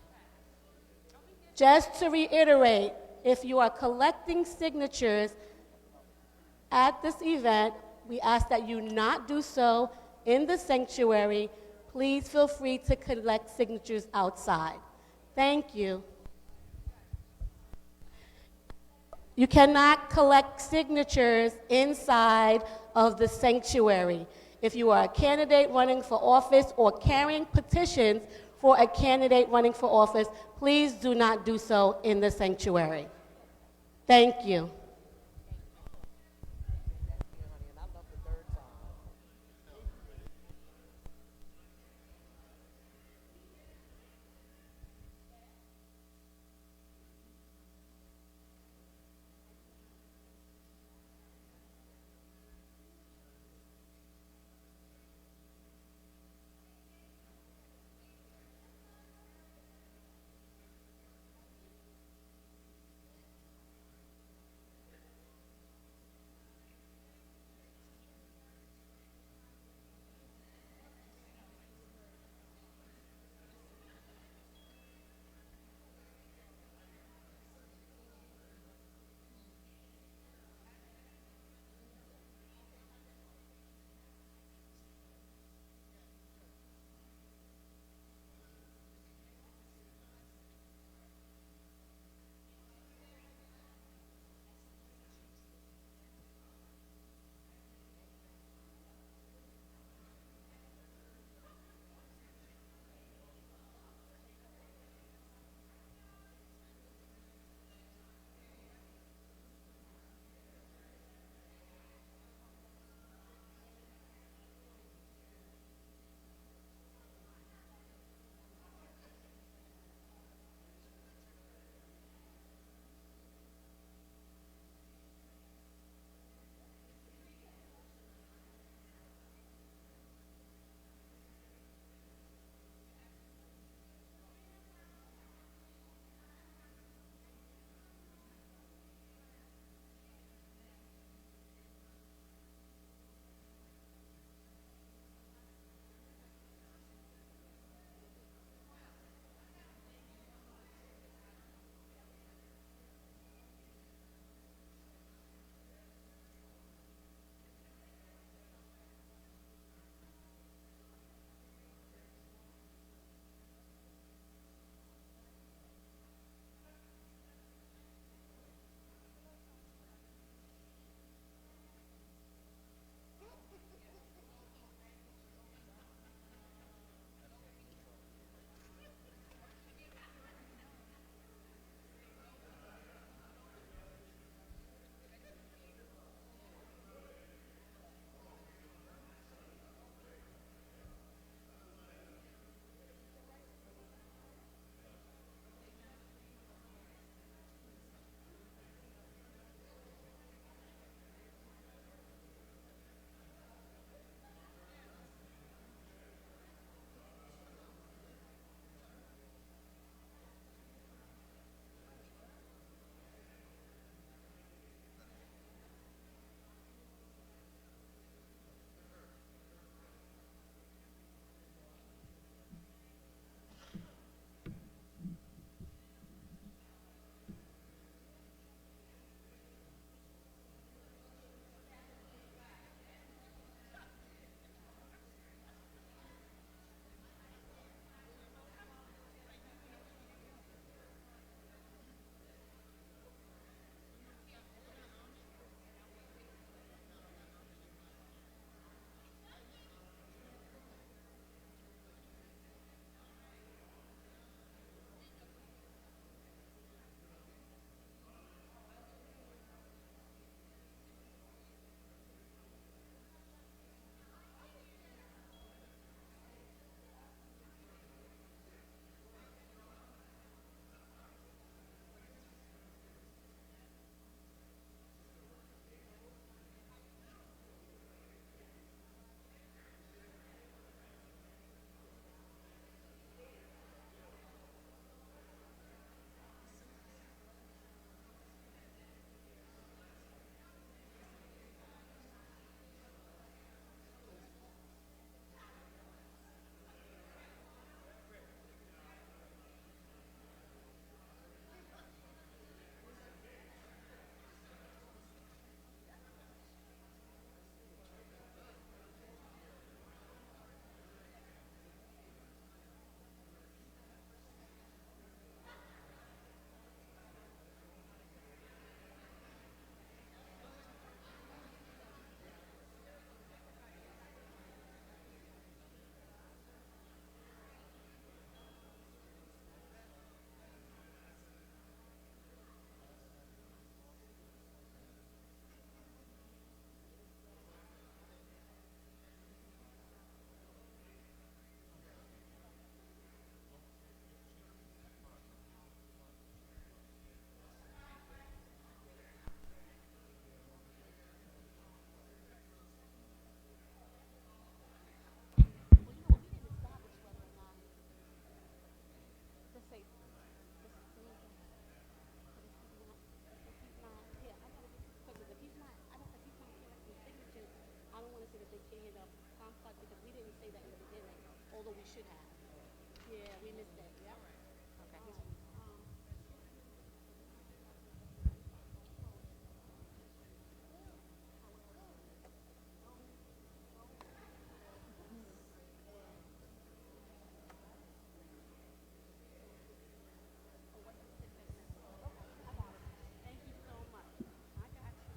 Just to reiterate, if you are collecting signatures at this event, we ask that you not do so in the sanctuary. Please feel free to collect signatures outside. Thank you. You cannot collect signatures inside of the sanctuary. If you are a candidate running for office or carrying petitions for a candidate running for office, please do not do so in the sanctuary. Thank you. say that in the beginning, although we should have. Yeah, we missed that. Yep. Okay. Thank you so much. I got you.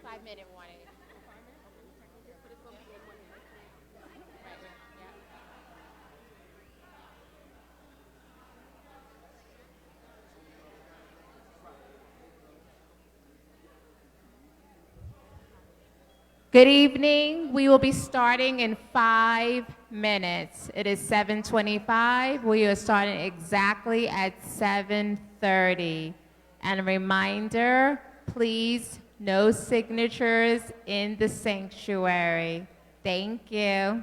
Five-minute warning. Good evening. We will be starting in 5 minutes. It is 7:25. We are starting exactly at 7:30. And a reminder, please, no signatures in the sanctuary. Thank you.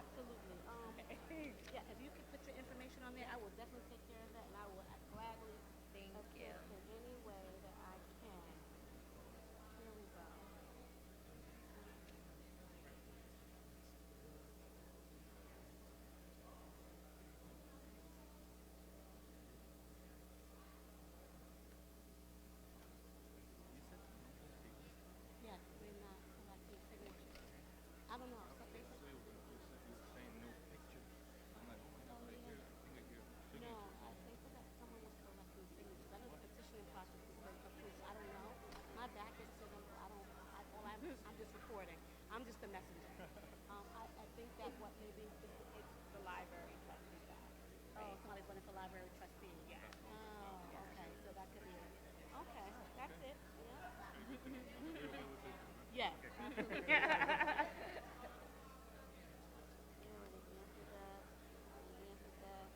Absolutely. Yeah, if you could put your information on there, I will definitely take care of that, and I will gladly assist in any way that I can. Here we go. Yes, we're not collecting signatures. I don't know. So they said- No, I think that someone was collecting signatures. I know the petitioning process is very confused. I don't know. My back is to them, so I don't. I'm just reporting. I'm just a messenger. I think that what maybe it's the library trustee back. Oh, somebody's running for library trustee. Yeah. Oh, okay. So that could be it. Okay, that's it. Yeah. Yes. You already answered that. You answered that.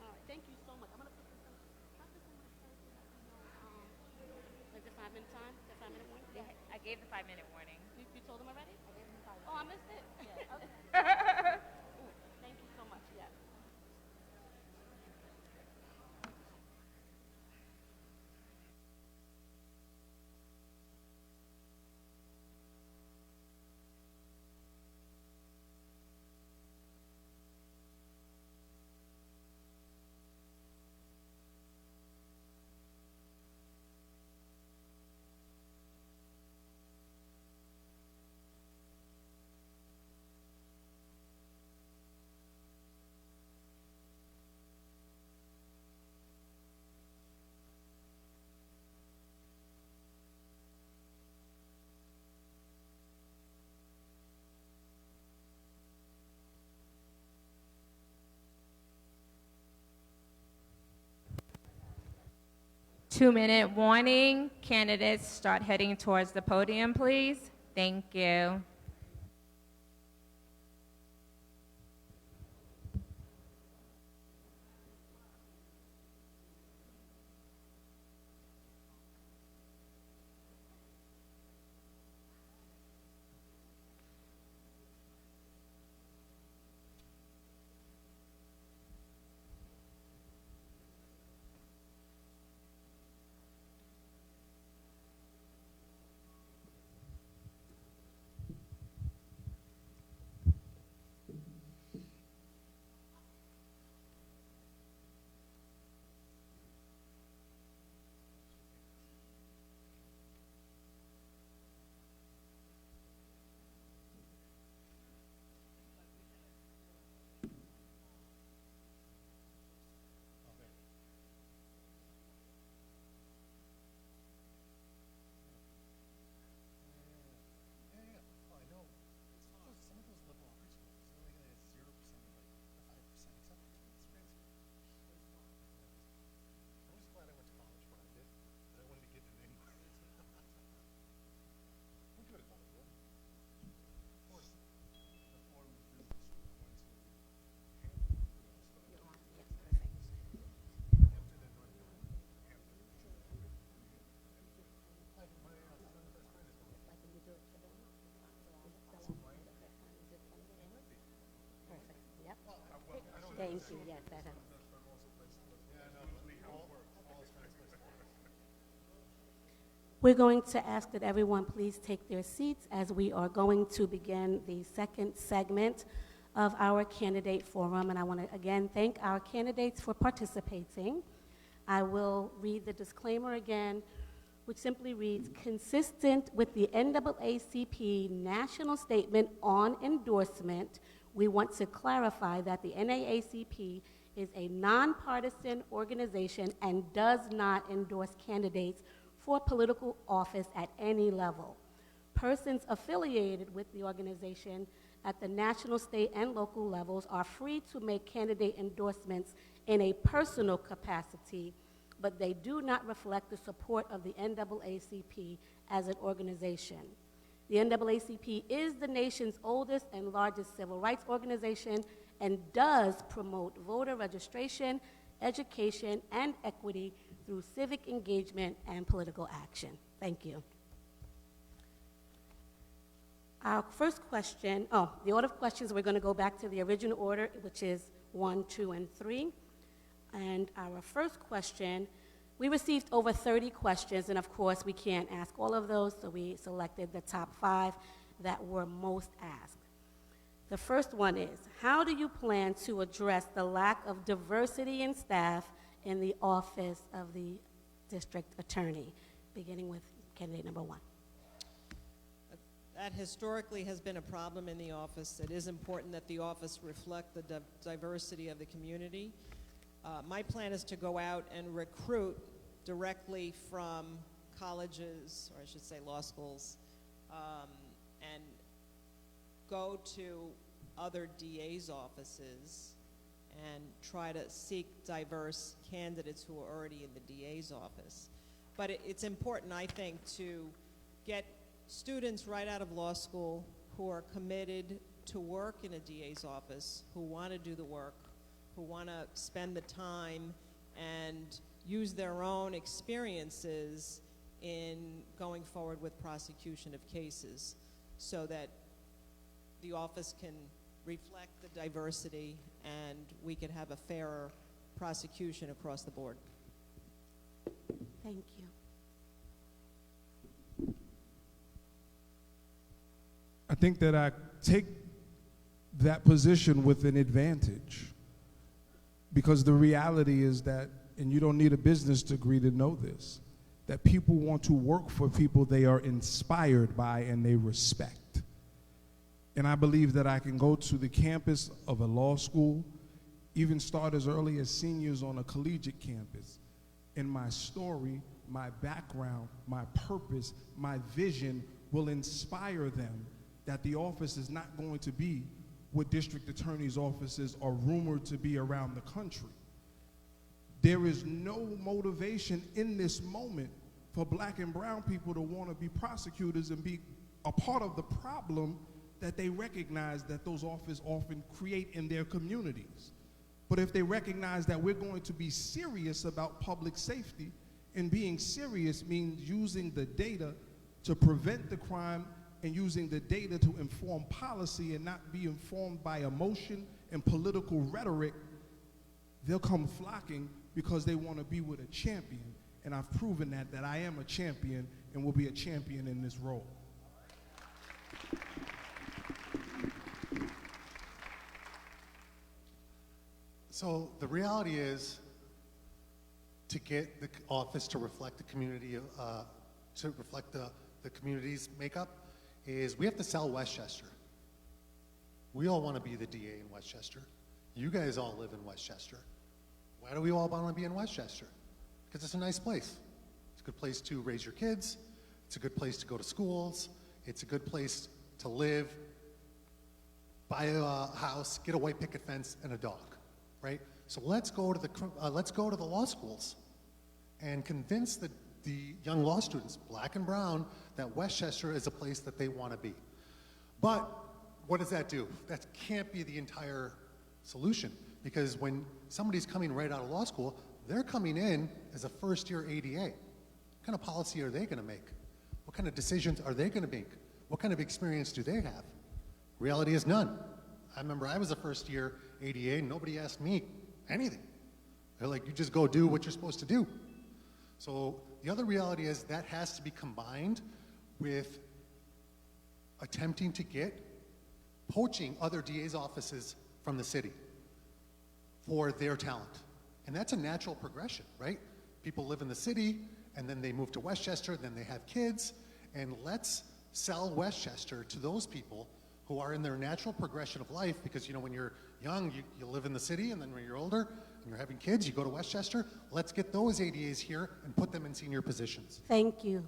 All right, thank you so much. I'm gonna put this in. Can I put some on the plate to let you know? Is it 5-minute time? Is it 5-minute warning? Yeah, I gave the 5-minute warning. You told them already? I gave them 5 minutes. Oh, I missed it. Yeah. Okay. Ooh, thank you so much. Yes. Two-minute warning. Candidates start heading towards the podium, please. Thank you. Thank you. Yes, that helps. We're going to ask that everyone please take their seats as we are going to begin the second segment of our candidate forum. And I want to again thank our candidates for participating. I will read the disclaimer again, which simply reads, consistent with the NAACP National Statement on Endorsement, we want to clarify that the NAACP is a nonpartisan organization and does not endorse candidates for political office at any level. Persons affiliated with the organization at the national, state, and local levels are free to make candidate endorsements in a personal capacity, but they do not reflect the support of the NAACP as an organization. The NAACP is the nation's oldest and largest civil rights organization and does promote voter registration, education, and equity through civic engagement and political action. Thank you. Our first question, the order of questions, we're going to go back to the original order, which is 1, 2, and 3. And our first question, we received over 30 questions, and of course we can't ask all of those, so we selected the top 5 that were most asked. The first one is, how do you plan to address the lack of diversity in staff in the office of the district attorney? Beginning with candidate number 1. That historically has been a problem in the office. It is important that the office reflect the diversity of the community. My plan is to go out and recruit directly from colleges, or I should say law schools, and go to other DA's offices and try to seek diverse candidates who are already in the DA's office. But it's important, I think, to get students right out of law school who are committed to work in a DA's office, who want to do the work, who want to spend the time and use their own experiences in going forward with prosecution of cases so that the office can reflect the diversity and we can have a fairer prosecution across the board. Thank you. I think that I take that position with an advantage, because the reality is that, and you don't need a business degree to know this, that people want to work for people they are inspired by and they respect. And I believe that I can go to the campus of a law school, even start as early as seniors on a collegiate campus, and my story, my background, my purpose, my vision will inspire them that the office is not going to be what district attorneys' offices are rumored to be around the country. There is no motivation in this moment for black and brown people to want to be prosecutors and be a part of the problem that they recognize that those offices often create in their communities. But if they recognize that we're going to be serious about public safety, and being serious means using the data to prevent the crime and using the data to inform policy and not be informed by emotion and political rhetoric, they'll come flocking because they want to be with a champion. And I've proven that I am a champion and will be a champion in this role. So the reality is, to get the office to reflect the community, to reflect the community's makeup, is we have to sell Westchester. We all want to be the DA in Westchester. You guys all live in Westchester. Why do we all want to be in Westchester? Because it's a nice place. It's a good place to raise your kids. It's a good place to go to schools. It's a good place to live, buy a house, get a white picket fence, and a dog, right? So let's go to the law schools and convince the young law students, black and brown, that Westchester is a place that they want to be. But what does that do? That can't be the entire solution, because when somebody's coming right out of law school, they're coming in as a first-year ADA. What kind of policy are they going to make? What kind of decisions are they going to make? What kind of experience do they have? Reality is none. I remember I was a first year ADA and nobody asked me anything. They're like, you just go do what you're supposed to do. So the other reality is that has to be combined with attempting to get poaching other DA's offices from the city for their talent. And that's a natural progression, right? People live in the city, and then they move to Westchester, then they have kids, and let's sell Westchester to those people who are in their natural progression of life, because when you're young, you live in the city, and then when you're older and you're having kids, you go to Westchester. Let's get those ADAs here and put them in senior positions. Thank you.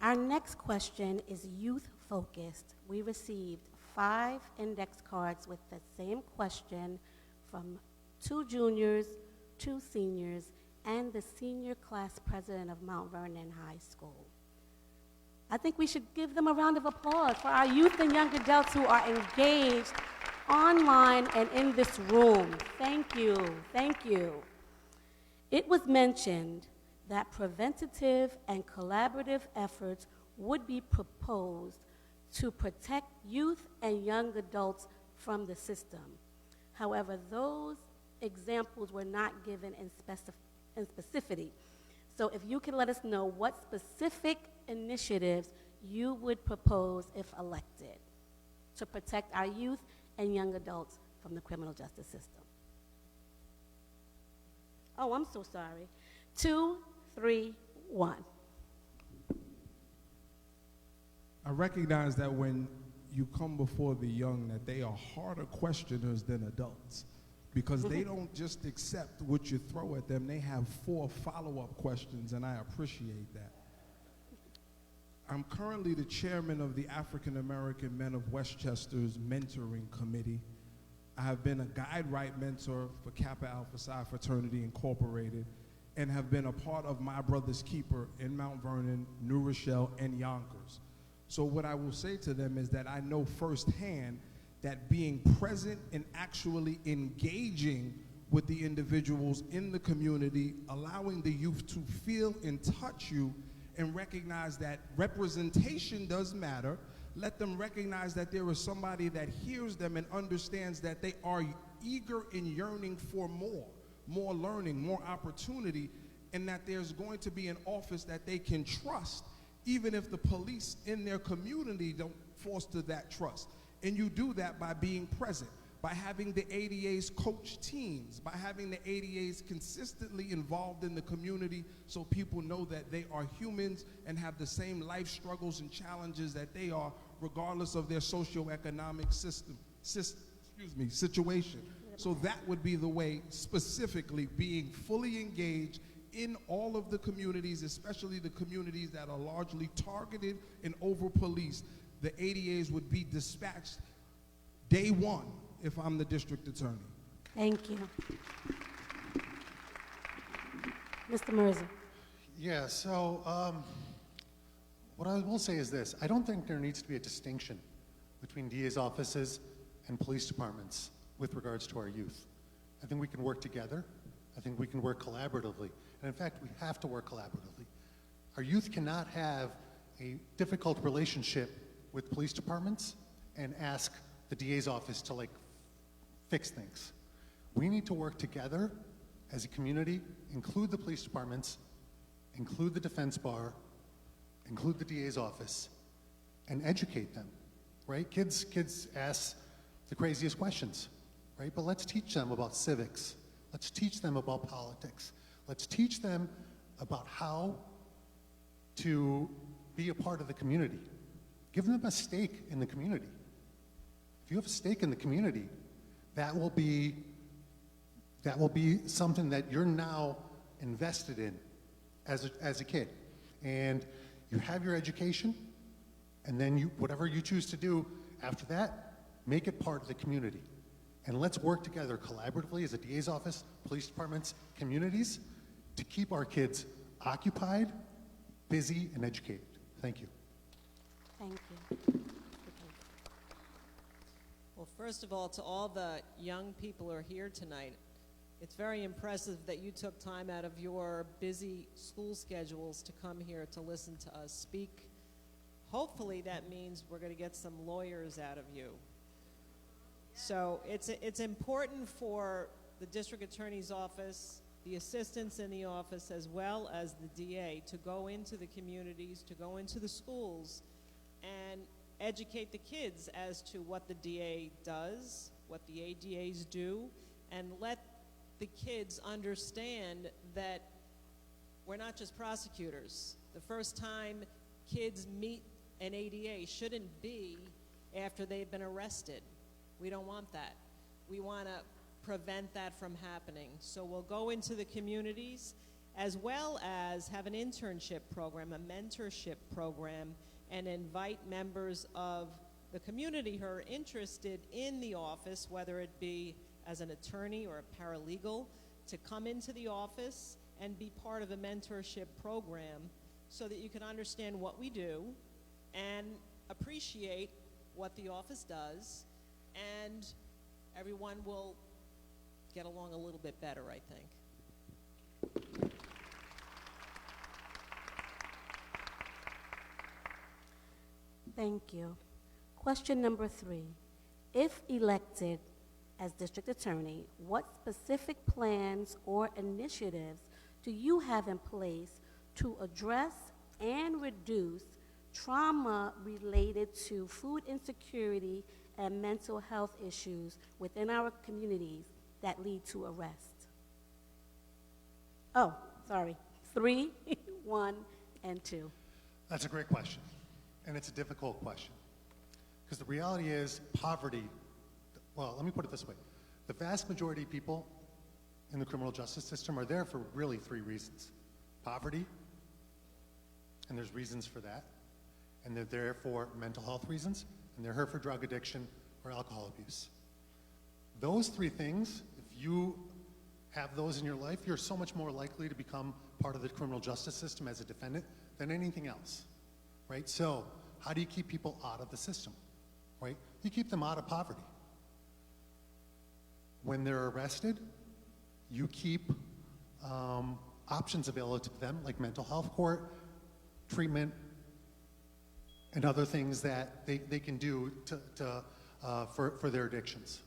Our next question is youth-focused. We received 5 index cards with the same question from 2 juniors, 2 seniors, and the senior class president of Mount Vernon High School. I think we should give them a round of applause for our youth and young adults who are engaged online and in this room. Thank you, thank you. It was mentioned that preventative and collaborative efforts would be proposed to protect youth and young adults from the system. However, those examples were not given in specificity. So if you can let us know what specific initiatives you would propose if elected to protect our youth and young adults from the criminal justice system. Oh, I'm so sorry. 2, 3, 1. I recognize that when you come before the young, that they are harder questioners than adults, because they don't just accept what you throw at them. They have 4 follow-up questions, and I appreciate that. I'm currently the chairman of the African American Men of Westchester's Mentoring Committee. I have been a guide right mentor for Kappa Alpha Psi Fraternity Incorporated, and have been a part of My Brother's Keeper in Mount Vernon, New Rochelle, and Yonkers. So what I will say to them is that I know firsthand that being present and actually engaging with the individuals in the community, allowing the youth to feel and touch you, and recognize that representation does matter. Let them recognize that there is somebody that hears them and understands that they are eager and yearning for more learning, more opportunity, and that there's going to be an office that they can trust, even if the police in their community don't foster that trust. And you do that by being present, by having the ADAs coach teams, by having the ADAs consistently involved in the community so people know that they are humans and have the same life struggles and challenges that they are, regardless of their socioeconomic situation. So that would be the way, specifically being fully engaged in all of the communities, especially the communities that are largely targeted and over-policed. The ADAs would be dispatched day 1 if I'm the district attorney. Thank you. Mr. Mirza. Yeah, so what I will say is this. I don't think there needs to be a distinction between DA's offices and police departments with regards to our youth. I think we can work together. I think we can work collaboratively. And in fact, we have to work collaboratively. Our youth cannot have a difficult relationship with police departments and ask the DA's office to fix things. We need to work together as a community, include the police departments, include the defense bar, include the DA's office, and educate them, right? Kids ask the craziest questions, right? But let's teach them about civics. Let's teach them about politics. Let's teach them about how to be a part of the community. Give them a stake in the community. If you have a stake in the community, that will be something that you're now invested in as a kid. And you have your education, and then whatever you choose to do after that, make it part of the community. And let's work together collaboratively as a DA's office, police departments, communities, to keep our kids occupied, busy, and educated. Thank you. Thank you. Well, first of all, to all the young people who are here tonight, it's very impressive that you took time out of your busy school schedules to come here to listen to us speak. hopefully that means we're going to get some lawyers out of you. So it's important for the district attorney's office, the assistants in the office, as well as the DA, to go into the communities, to go into the schools, and educate the kids as to what the DA does, what the ADAs do, and let the kids understand that we're not just prosecutors. The first time kids meet an ADA shouldn't be after they've been arrested. We don't want that. We want to prevent that from happening. So we'll go into the communities as well as have an internship program, a mentorship program, and invite members of the community who are interested in the office, whether it be as an attorney or a paralegal, to come into the office and be part of a mentorship program so that you can understand what we do and appreciate what the office does, and everyone will get along a little bit better, I think. Thank you. Question number 3. If elected as district attorney, what specific plans or initiatives do you have in place to address and reduce trauma related to food insecurity and mental health issues within our communities that lead to arrest? Oh, sorry. 3, 1, and 2. That's a great question, and it's a difficult question. Because the reality is poverty, well, let me put it this way. The vast majority of people in the criminal justice system are there for really 3 reasons. Poverty, and there's reasons for that, and they're there for mental health reasons, and they're here for drug addiction or alcohol abuse. Those 3 things, if you have those in your life, you're so much more likely to become part of the criminal justice system as a defendant than anything else, right? So how do you keep people out of the system, right? You keep them out of poverty. When they're arrested, you keep options available to them, like mental health court, treatment, and other things that they can do for their addictions.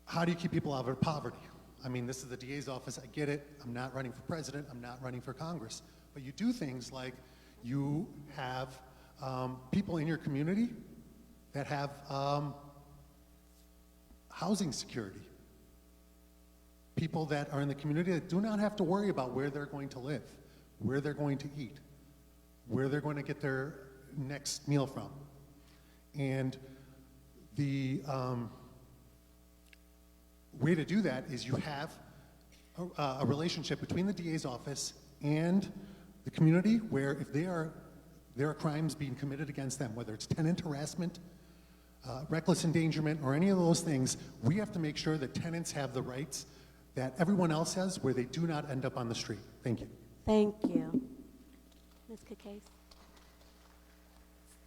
How do you keep people out of poverty? I mean, this is the DA's office. I get it. I'm not running for president. I'm not running for Congress. But you do things like you have people in your community that have housing security. People that are in the community that do not have to worry about where they're going to live, where they're going to eat, where they're going to get their next meal from. And the way to do that is you have a relationship between the DA's office and the community where if there are crimes being committed against them, whether it's tenant harassment, reckless endangerment, or any of those things, we have to make sure that tenants have the rights that everyone else has where they do not end up on the street. Thank you. Thank you. Ms. Kikase?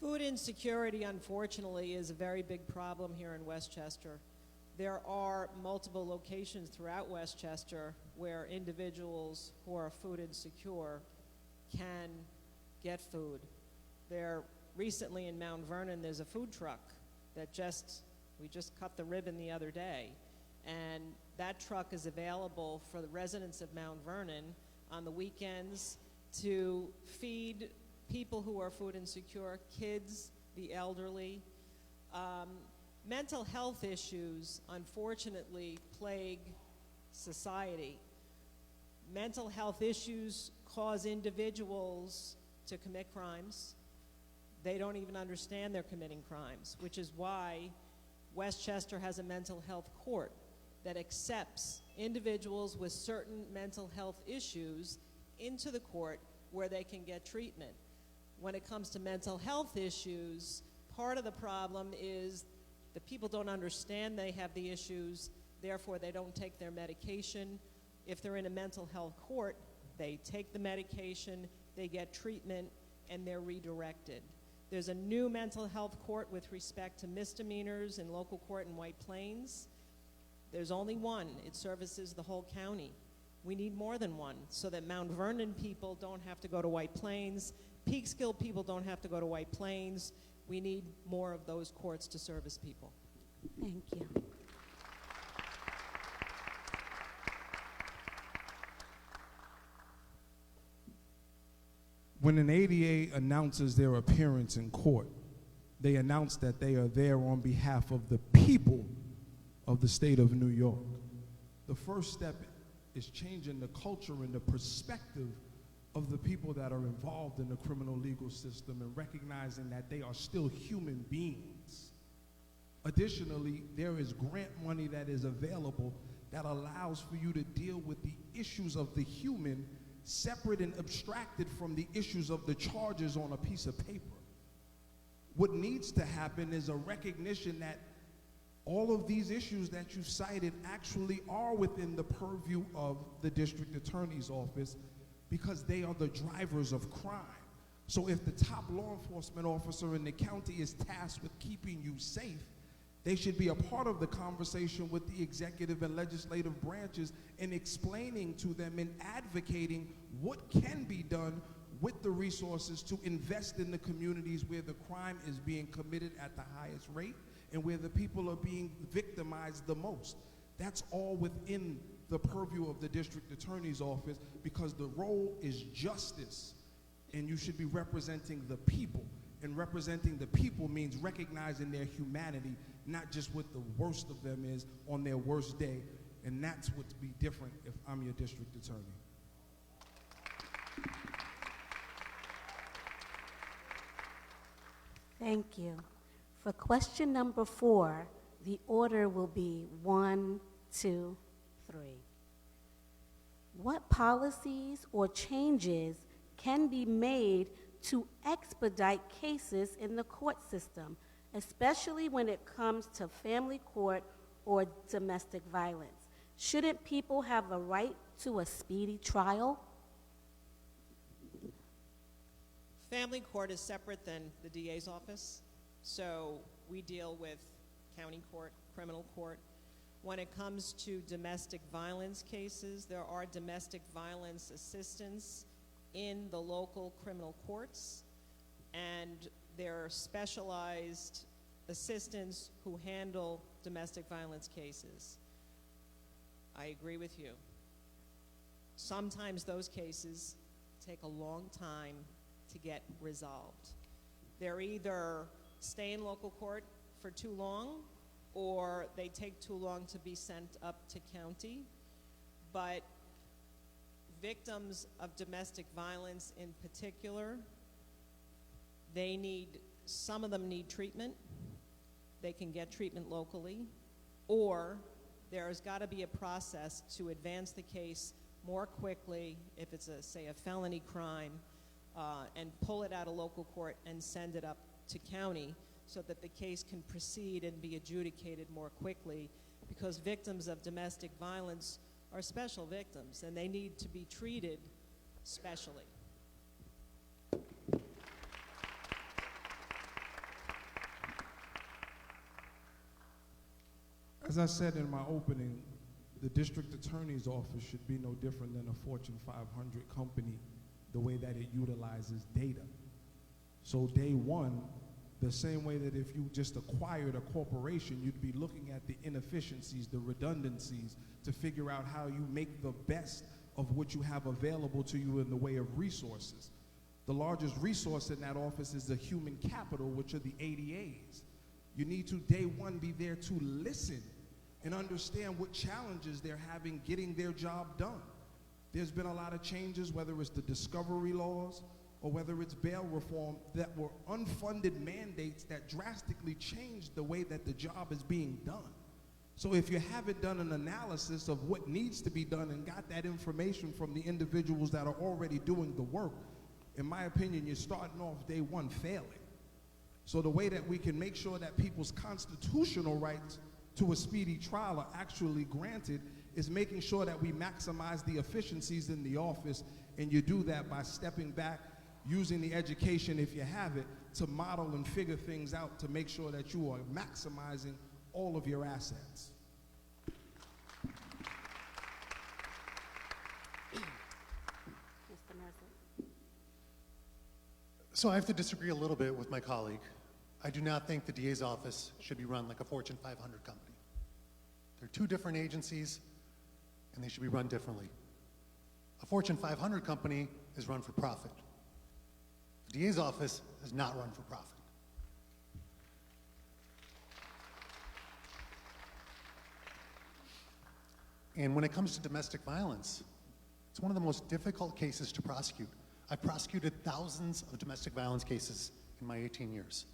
Food insecurity, unfortunately, is a very big problem here in Westchester. There are multiple locations throughout Westchester where individuals who are food insecure can get food. There, recently in Mount Vernon, there's a food truck that we just cut the ribbon the other day. And that truck is available for the residents of Mount Vernon on the weekends to feed people who are food insecure, kids, the elderly. Mental health issues, unfortunately, plague society. Mental health issues cause individuals to commit crimes. They don't even understand they're committing crimes, which is why Westchester has a mental health court that accepts individuals with certain mental health issues into the court where they can get treatment. When it comes to mental health issues, part of the problem is that people don't understand they have the issues, therefore they don't take their medication. If they're in a mental health court, they take the medication, they get treatment, and they're redirected. There's a new mental health court with respect to misdemeanors in local court in White Plains. There's only one. It services the whole county. We need more than one so that Mount Vernon people don't have to go to White Plains Peekskill people don't have to go to White Plains. We need more of those courts to service people. Thank you. When an ADA announces their appearance in court, they announce that they are there on behalf of the people of the state of New York. The first step is changing the culture and the perspective of the people that are involved in the criminal legal system and recognizing that they are still human beings. Additionally, there is grant money that is available that allows for you to deal with the issues of the human separate and abstracted from the issues of the charges on a piece of paper. What needs to happen is a recognition that all of these issues that you cited actually are within the purview of the district attorney's office because they are the drivers of crime. So if the top law enforcement officer in the county is tasked with keeping you safe, they should be a part of the conversation with the executive and legislative branches in explaining to them and advocating what can be done with the resources to invest in the communities where the crime is being committed at the highest rate and where the people are being victimized the most. That's all within the purview of the district attorney's office because the role is justice and you should be representing the people. And representing the people means recognizing their humanity, not just what the worst of them is on their worst day. And that's what's be different if I'm your district attorney. Thank you. For question number 4, the order will be 1, 2, 3. What policies or changes can be made to expedite cases in the court system, especially when it comes to family court or domestic violence? Shouldn't people have a right to a speedy trial? Family court is separate than the DA's office, so we deal with county court, criminal court. When it comes to domestic violence cases, there are domestic violence assistants in the local criminal courts, and there are specialized assistants who handle domestic violence cases. I agree with you. Sometimes those cases take a long time to get resolved. They're either stay in local court for too long or they take too long to be sent up to county. But victims of domestic violence in particular, some of them need treatment. They can get treatment locally, or there's got to be a process to advance the case more quickly if it's say a felony crime, and pull it out of local court and send it up to county so that the case can proceed and be adjudicated more quickly, because victims of domestic violence are special victims and they need to be treated specially. As I said in my opening, the district attorney's office should be no different than a Fortune 500 company, the way that it utilizes data. So day one, the same way that if you just acquired a corporation, you'd be looking at the inefficiencies, the redundancies, to figure out how you make the best of what you have available to you in the way of resources. The largest resource in that office is the human capital, which are the ADAs. You need to, day one, be there to listen and understand what challenges they're having getting their job done. There's been a lot of changes, whether it's the discovery laws or whether it's bail reform, that were unfunded mandates that drastically changed the way that the job is being done. So if you haven't done an analysis of what needs to be done and got that information from the individuals that are already doing the work, in my opinion, you're starting off day one failing. So the way that we can make sure that people's constitutional rights to a speedy trial are actually granted is making sure that we maximize the efficiencies in the office, and you do that by stepping back, using the education, if you have it, to model and figure things out to make sure that you are maximizing all of your assets. Mr. Mercer. So I have to disagree a little bit with my colleague. I do not think the DA's office should be run like a Fortune 500 company. They're two different agencies, and they should be run differently. A Fortune 500 company is run for profit. The DA's office is not run for profit. And when it comes to domestic violence, it's one of the most difficult cases to prosecute. I've prosecuted thousands of domestic violence cases in my 18 years.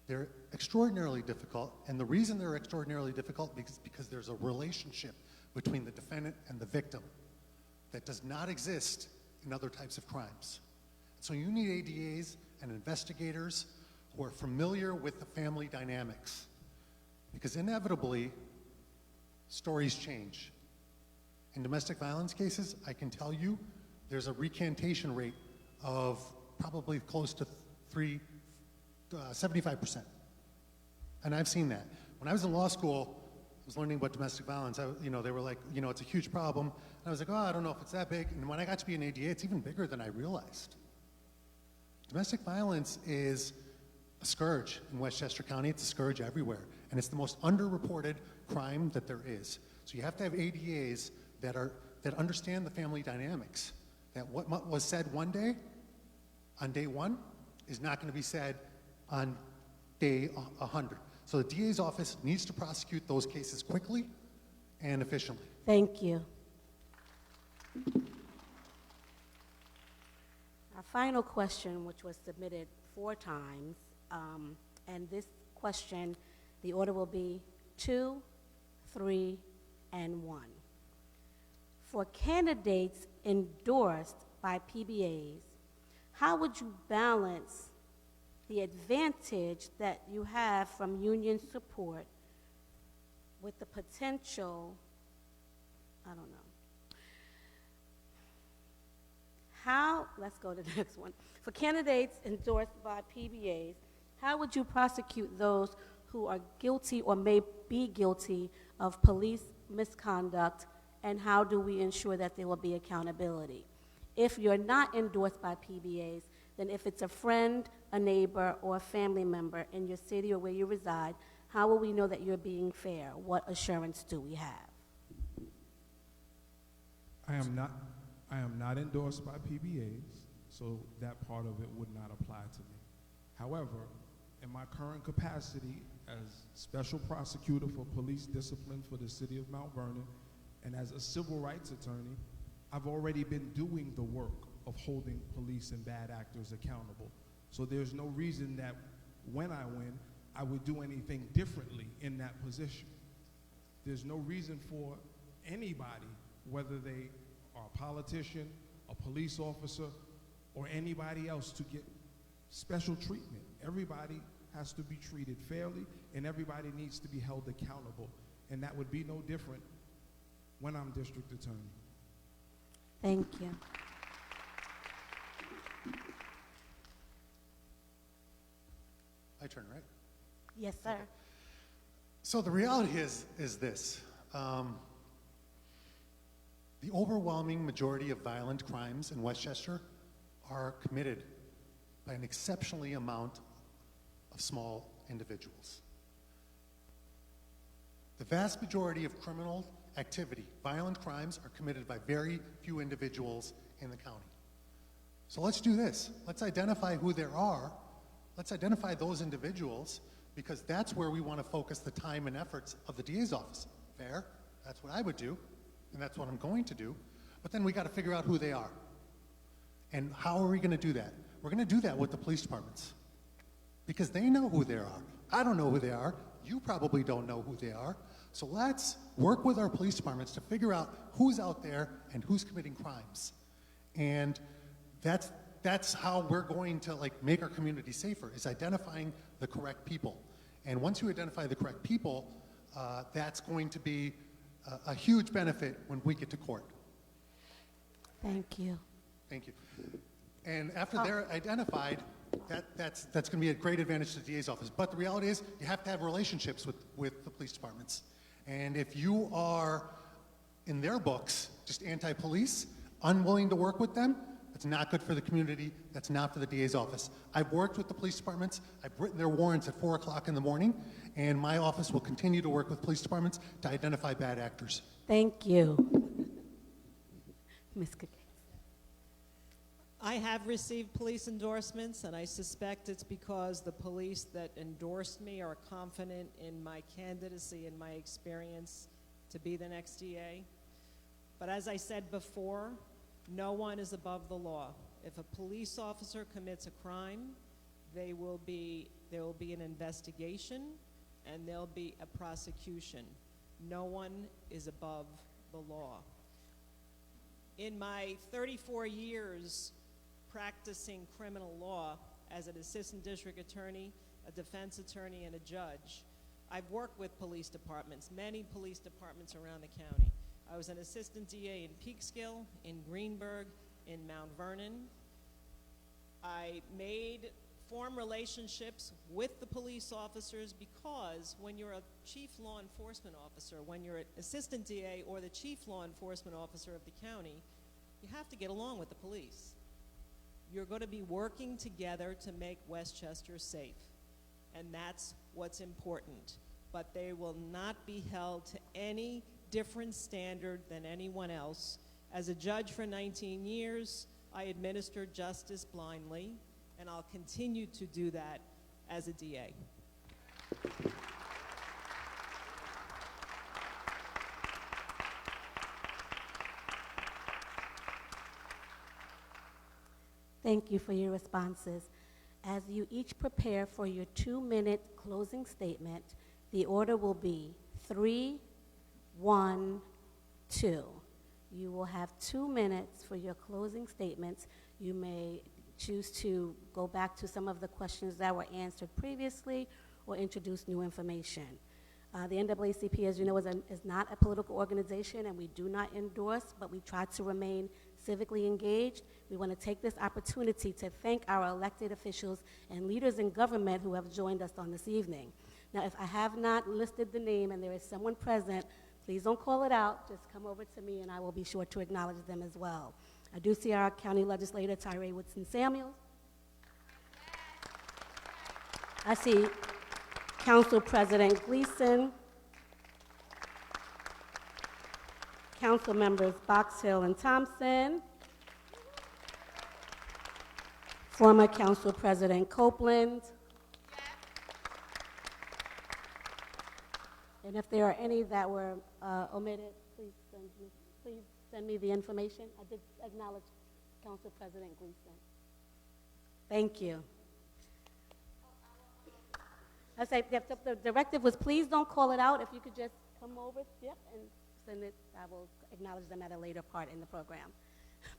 They're extraordinarily difficult, and the reason they're extraordinarily difficult is because there's a relationship between the defendant and the victim that does not exist in other types of crimes. So you need ADAs and investigators who are familiar with the family dynamics, because inevitably, stories change. In domestic violence cases, I can tell you there's a recantation rate of probably close to 75%. And I've seen that. When I was in law school, I was learning about domestic violence. They were like, it's a huge problem. And I was like, oh, I don't know if it's that big. And when I got to be an ADA, it's even bigger than I realized. Domestic violence is a scourge in Westchester County. It's a scourge everywhere. And it's the most underreported crime that there is. So you have to have ADAs that understand the family dynamics. That what was said one day, on day one, is not going to be said on day 100. So the DA's office needs to prosecute those cases quickly and efficiently. Thank you. Our final question, which was submitted 4 times, and this question, the order will be 2, 3, and 1. For candidates endorsed by PBAs, how would you balance the advantage that you have from union support with the potential, let's go to the next one. For candidates endorsed by PBAs, how would you prosecute those who are guilty or may be guilty of police misconduct, and how do we ensure that there will be accountability? If you're not endorsed by PBAs, then if it's a friend, a neighbor, or a family member in your city or where you reside, how will we know that you're being fair? What assurance do we have? I am not endorsed by PBAs, so that part of it would not apply to me. However, in my current capacity as special prosecutor for police discipline for the city of Mount Vernon, and as a civil rights attorney, I've already been doing the work of holding police and bad actors accountable. So there's no reason that when I win, I would do anything differently in that position. There's no reason for anybody, whether they are a politician, a police officer, or anybody else, to get special treatment. Everybody has to be treated fairly, and everybody needs to be held accountable. And that would be no different when I'm district attorney. Thank you. My turn, right? Yes, sir. So the reality is this. The overwhelming majority of violent crimes in Westchester are committed by an exceptionally amount of small individuals. The vast majority of criminal activity, violent crimes, are committed by very few individuals in the county. So let's do this. Let's identify who there are. Let's identify those individuals, because that's where we want to focus the time and efforts of the DA's office. Fair? That's what I would do, and that's what I'm going to do. But then we got to figure out who they are. And how are we going to do that? We're going to do that with the police departments, because they know who they are. I don't know who they are. You probably don't know who they are. So let's work with our police departments to figure out who's out there and who's committing crimes. And that's how we're going to make our community safer, is identifying the correct people. And once you identify the correct people, that's going to be a huge benefit when we get to court. Thank you. Thank you. And after they're identified, that's going to be a great advantage to the DA's office. But the reality is, you have to have relationships with the police departments. And if you are, in their books, just anti-police, unwilling to work with them, That's not good for the community. That's not for the DA's office. I've worked with the police departments. I've written their warrants at 4 o'clock in the morning, and my office will continue to work with police departments to identify bad actors. Thank you. Ms. Kake. I have received police endorsements, and I suspect it's because the police that endorsed me are confident in my candidacy and my experience to be the next DA. But as I said before, no one is above the law. If a police officer commits a crime, there will be an investigation and there'll be a prosecution. No one is above the law. In my 34 years practicing criminal law as an assistant district attorney, a defense attorney, and a judge, I've worked with police departments, many police departments around the county. I was an assistant DA in Peekskill, in Greenburgh, in Mount Vernon. I formed relationships with the police officers because when you're a chief law enforcement officer, when you're an assistant DA or the chief law enforcement officer of the county, you have to get along with the police. You're going to be working together to make Westchester safe, and that's what's important. But they will not be held to any different standard than anyone else. As a judge for 19 years, I administered justice blindly, and I'll continue to do that as a DA. Thank you for your responses. As you each prepare for your 2-minute closing statement, the order will be 3, 1, 2. You will have 2 minutes for your closing statements. You may choose to go back to some of the questions that were answered previously or introduce new information. The NAACP, as you know, is not a political organization, and we do not endorse, but we try to remain civically engaged. We want to take this opportunity to thank our elected officials and leaders in government who have joined us on this evening. Now, if I have not listed the name and there is someone present, please don't call it out. Just come over to me, and I will be sure to acknowledge them as well. I do see our County Legislator, Tyree Woodson-Samuels. I see Council President Gleason, Council Members Box Hill and Thompson, former Council President Copeland, and if there are any that were omitted, please send me the information. I did acknowledge Council President Gleason. Thank you. I say the directive was please don't call it out. If you could just come over, and send it, I will acknowledge them at a later part in the program.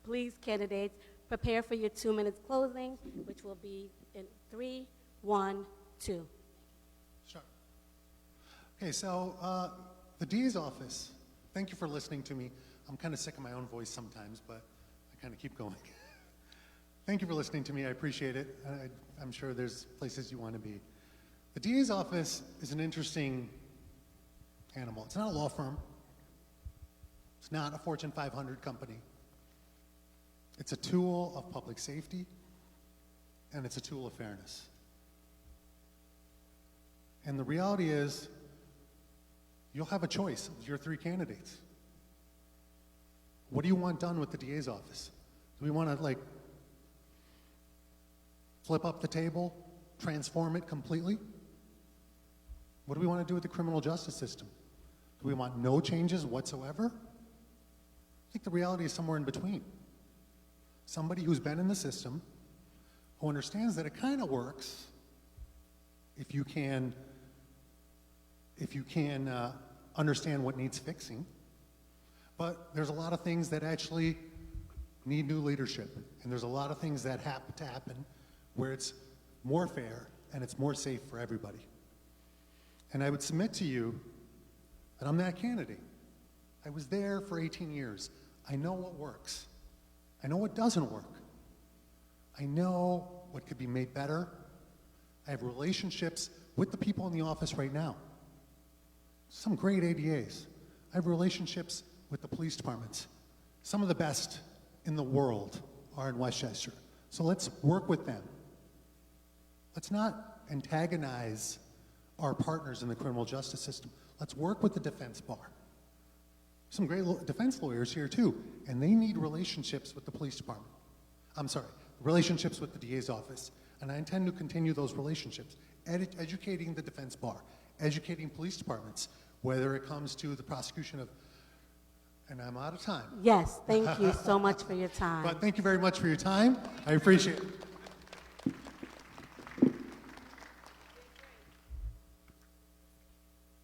Please, candidates, prepare for your 2 minutes closing, which will be in 3, 1, 2. Sure. Okay, so the DA's office, thank you for listening to me. I'm kind of sick of my own voice sometimes, but I kind of keep going. Thank you for listening to me. I appreciate it. I'm sure there's places you want to be. The DA's office is an interesting animal. It's not a law firm. It's not a Fortune 500 company. It's a tool of public safety, and it's a tool of fairness. And the reality is, you'll have a choice of your 3 candidates. What do you want done with the DA's office? Do we want to, flip up the table, transform it completely? What do we want to do with the criminal justice system? Do we want no changes whatsoever? I think the reality is somewhere in between. Somebody who's been in the system, who understands that it kind of works if you can understand what needs fixing. But there's a lot of things that actually need new leadership, and there's a lot of things that have to happen where it's more fair and it's more safe for everybody. And I would submit to you that I'm that candidate. I was there for 18 years. I know what works. I know what doesn't work. I know what could be made better. I have relationships with the people in the office right now. Some great ADAs. I have relationships with the police departments. Some of the best in the world are in Westchester. So let's work with them. Let's not antagonize our partners in the criminal justice system. Let's work with the defense bar. Some great defense lawyers here too, and they need relationships with the police department. I'm sorry, relationships with the DA's office. And I intend to continue those relationships, educating the defense bar, educating police departments, whether it comes to the prosecution of, and I'm out of time. Yes, thank you so much for your time. But thank you very much for your time. I appreciate it.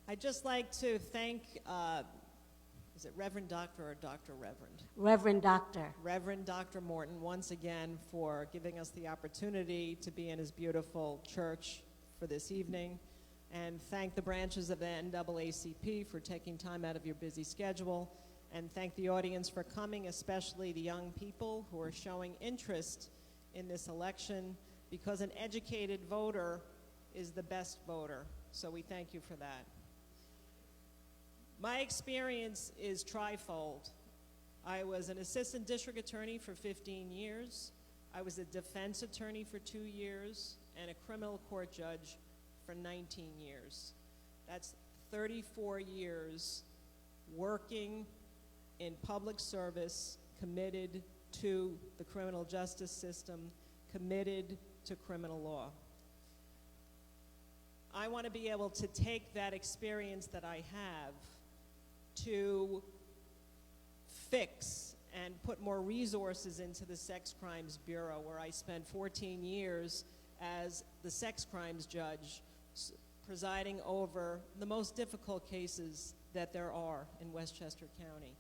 I'd just like to thank, is it Reverend Doctor or Dr. Reverend? Reverend Doctor. Reverend Dr. Morton, once again, for giving us the opportunity to be in his beautiful church for this evening. And thank the branches of the NAACP for taking time out of your busy schedule. And thank the audience for coming, especially the young people who are showing interest in this election, because an educated voter is the best voter. So we thank you for that. My experience is trifold. I was an assistant district attorney for 15 years. I was a defense attorney for 2 years and a criminal court judge for 19 years. That's 34 years working in public service, committed to the criminal justice system, committed to criminal law. I want to be able to take that experience that I have to fix and put more resources into the Sex Crimes Bureau, where I spent 14 years as the sex crimes judge, presiding over the most difficult cases that there are in Westchester County.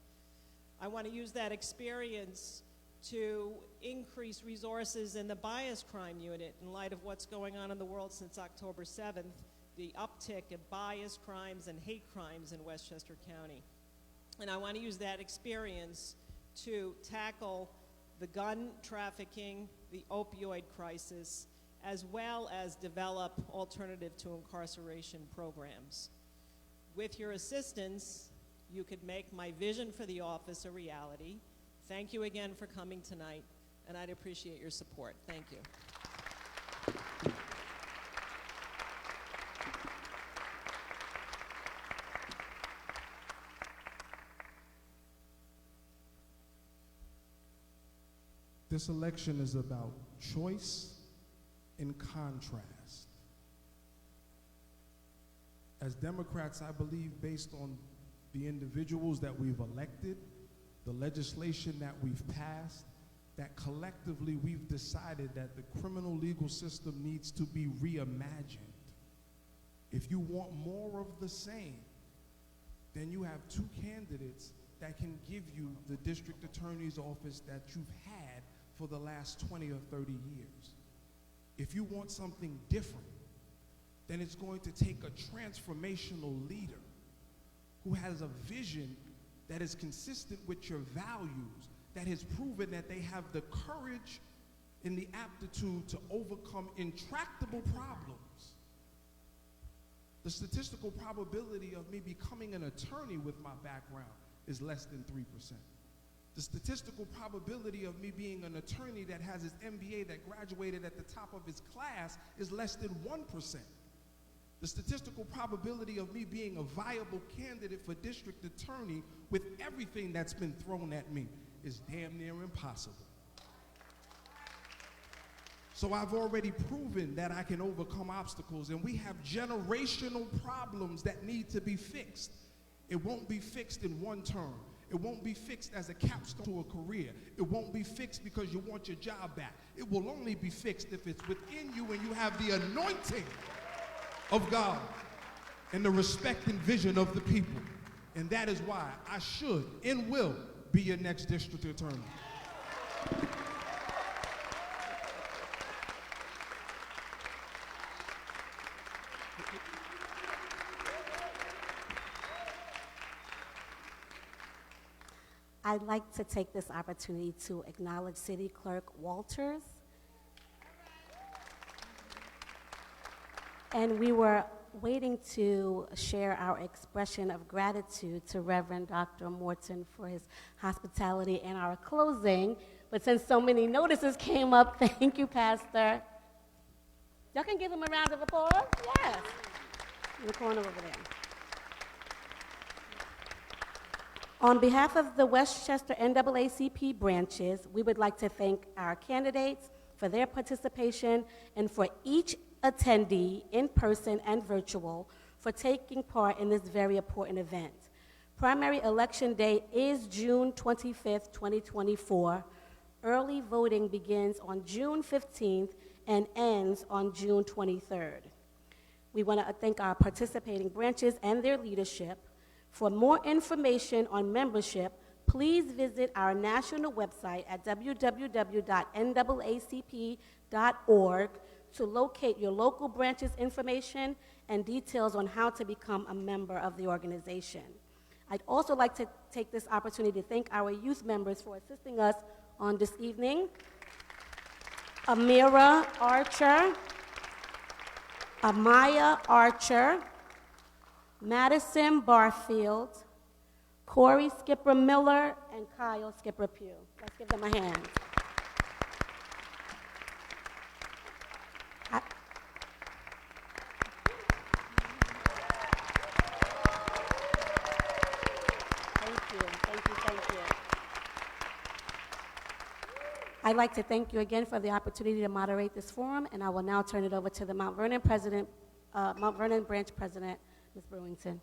I want to use that experience to increase resources in the bias crime unit in light of what's going on in the world since October 7th, the uptick of bias crimes and hate crimes in Westchester County. And I want to use that experience to tackle the gun trafficking, the opioid crisis, as well as develop alternative to incarceration programs. With your assistance, you could make my vision for the office a reality. Thank you again for coming tonight, and I'd appreciate your support. Thank you. This election is about choice and contrast. As Democrats, I believe, based on the individuals that we've elected, the legislation that we've passed, that collectively we've decided that the criminal legal system needs to be reimagined. If you want more of the same, then you have two candidates that can give you the district attorney's office that you've had for the last 20 or 30 years. If you want something different, then it's going to take a transformational leader who has a vision that is consistent with your values, that has proven that they have the courage and the aptitude to overcome intractable problems. The statistical probability of me becoming an attorney with my background is less than 3%. The statistical probability of me being an attorney that has his MBA that graduated at the top of his class is less than 1%. The statistical probability of me being a viable candidate for district attorney with everything that's been thrown at me is damn near impossible. So I've already proven that I can overcome obstacles, and we have generational problems that need to be fixed. It won't be fixed in one term. It won't be fixed as a capstone to a career. It won't be fixed because you want your job back. It will only be fixed if it's within you and you have the anointing of God and the respect and vision of the people. And that is why I should and will be your next district attorney. I'd like to take this opportunity to acknowledge City Clerk Walters. And we were waiting to share our expression of gratitude to Reverend Dr. Morton for his hospitality and our closing. But since so many notices came up, thank you, Pastor. Y'all can give him a round of applause? Yes. In the corner over there. On behalf of the Westchester NAACP branches, we would like to thank our candidates for their participation and for each attendee, in person and virtual, for taking part in this very important event. Primary election day is June 25th, 2024. Early voting begins on June 15th and ends on June 23rd. We want to thank our participating branches and their leadership. For more information on membership, please visit our national website at www.naacp.org to locate your local branch's information and details on how to become a member of the organization. I'd also like to take this opportunity to thank our youth members for assisting us on this evening. Amira Archer, Amaya Archer, Madison Barfield, Corey Skipper Miller, and Kyle Skipper Pugh. Let's give them a hand. Thank you. I'd like to thank you again for the opportunity to moderate this forum, and I will now turn it over to the Mount Vernon Branch President, Ms. Brewington.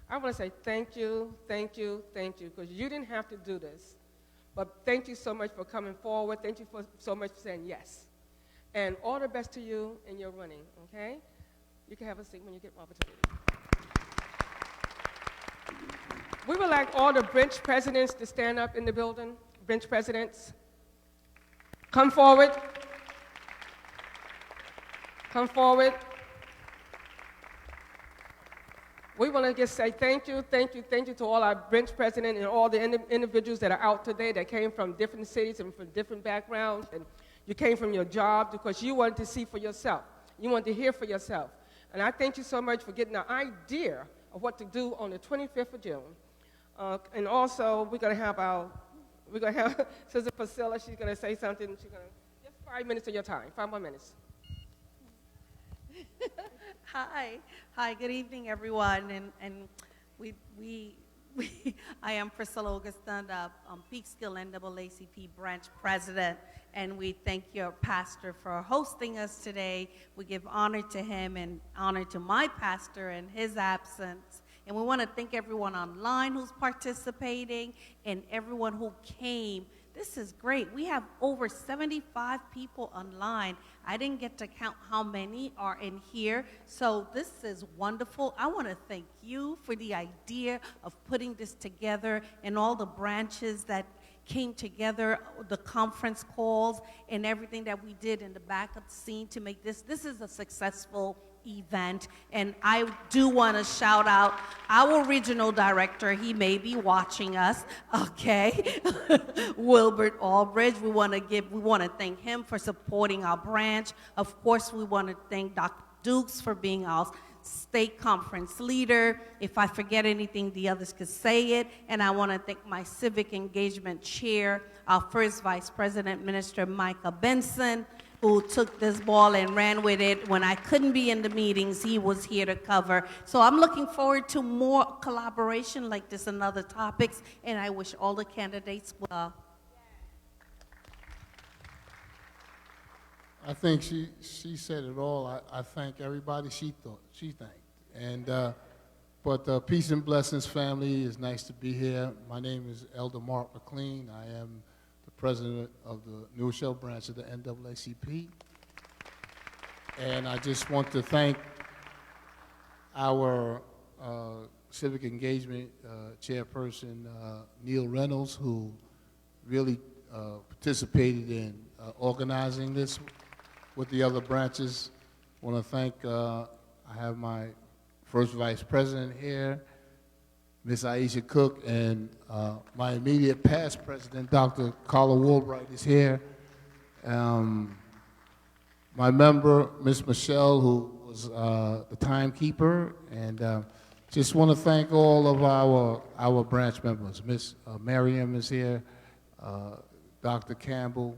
I want to say thank you, because you didn't have to do this. But thank you so much for coming forward. Thank you so much for saying yes. And all the best to you in your running, okay? You can have a seat when you get an opportunity. We would like all the branch presidents to stand up in the building. Branch presidents, come forward. Come forward. We want to just say thank you to all our branch presidents and all the individuals that are out today that came from different cities and from different backgrounds. And you came from your job because you wanted to see for yourself. You wanted to hear for yourself. And I thank you so much for getting an idea of what to do on the 25th of June. And also, we're going to have Sister Priscilla. She's going to say something. She's going to, just 5 minutes of your time, 5 more minutes. Hi, good evening, everyone. And I am Priscilla Augustin, Peekskill NAACP branch president, and we thank your pastor for hosting us today. We give honor to him and honor to my pastor in his absence. And we want to thank everyone online who's participating and everyone who came. This is great. We have over 75 people online. I didn't get to count how many are in here, so this is wonderful. I want to thank you for the idea of putting this together and all the branches that came together, the conference calls and everything that we did in the backup scene to make this. This is a successful event, and I do want to shout out our regional director. He may be watching us, okay? Wilbert Albridge. We want to thank him for supporting our branch. Of course, we want to thank Dr. Dukes for being our state conference leader. If I forget anything, the others could say it. And I want to thank my civic engagement chair, our first vice president, Minister Micah Benson, who took this ball and ran with it. When I couldn't be in the meetings, he was here to cover. So I'm looking forward to more collaboration like this and other topics, and I wish all the candidates well. I think she said it all. I thank everybody she thanked. And, but peace and blessings, family. It's nice to be here. My name is Elder Mark McLean. I am the president of the New Rochelle branch of the NAACP. And I just want to thank our civic engagement chairperson, Neil Reynolds, who really participated in organizing this with the other branches. I want to thank, I have my first vice president here, Ms. Aisha Cook, and my immediate past president, Dr. Carla Woolbright, is here. my member, Miss Michelle, who was the timekeeper, and just want to thank all of our branch members. Miss Miriam is here, Dr. Campbell,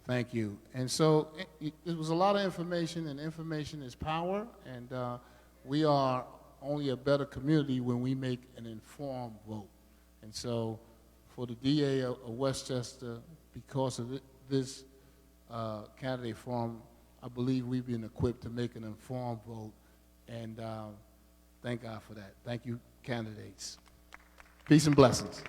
thank you. And so it was a lot of information, and information is power, and we are only a better community when we make an informed vote. And so for the DA of Westchester, because of this candidate forum, I believe we've been equipped to make an informed vote, and thank God for that. Thank you, candidates. Peace and blessings.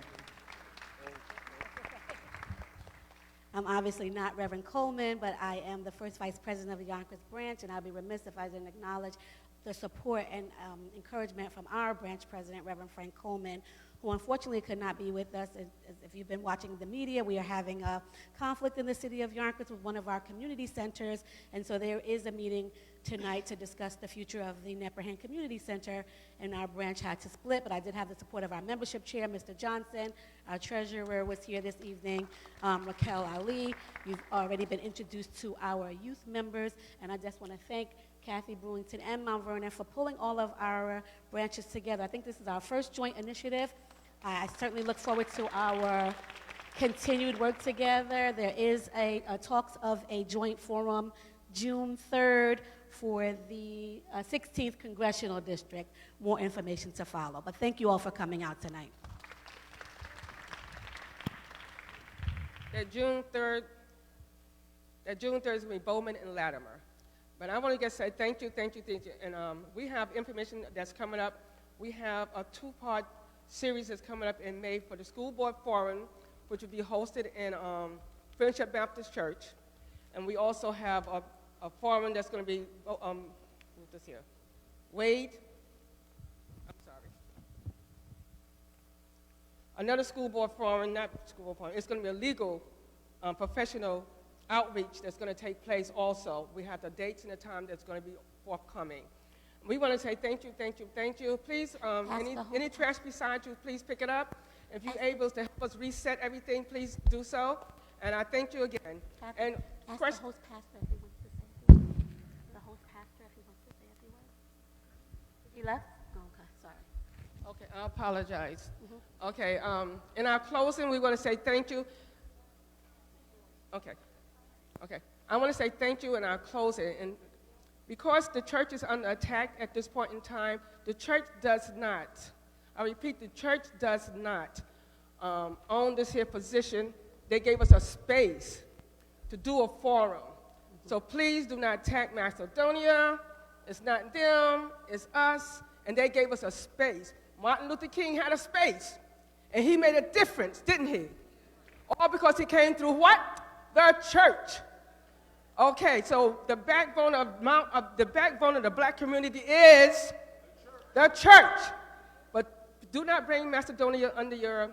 I'm obviously not Reverend Coleman, but I am the first vice president of the Yonkers branch, and I'd be remiss if I didn't acknowledge the support and encouragement from our branch president, Reverend Frank Coleman, who unfortunately could not be with us. If you've been watching the media, we are having a conflict in the city of Yonkers with one of our community centers, and so there is a meeting tonight to discuss the future of the Nepperhan Community Center, and our branch had to split, but I did have the support of our membership chair, Mr. Johnson. Our treasurer was here this evening, Raquel Ali. You've already been introduced to our youth members, and I just want to thank Kathy Brewington and Mount Vernon for pulling all of our branches together. I think this is our first joint initiative. I certainly look forward to our continued work together. There is a talks of a joint forum June 3rd for the 16th Congressional District. More information to follow. But thank you all for coming out tonight. That June 3rd is going to be Bowman and Latimer. But I want to just say thank you. And we have information that's coming up. We have a two-part series that's coming up in May for the School Board Forum, which will be hosted in Friendship Baptist Church. And we also have a forum that's going to be, what's this here? Another school board forum, not school board forum, it's going to be a legal professional outreach that's going to take place also. We have the dates and the time that's going to be forthcoming. We want to say thank you. Please, any trash beside you, please pick it up. If you're able to help us reset everything, please do so. And I thank you again. And ask first, the host pastor if he wants to say a few words. The host pastor if he wants to say a few words. He left? Oh, okay, sorry. okay, I apologize. Okay, in our closing, we want to say thank you. Okay. I want to say thank you in our closing. And because the church is under attack at this point in time, the church does not, I repeat, the church does not own this here position. They gave us a space to do a forum. So please do not attack Macedonia. It's not them, it's us. And they gave us a space. Martin Luther King had a space. And he made a difference, didn't he? All because he came through what? The church. Okay, so the backbone of the black community is the church. But do not bring Macedonia under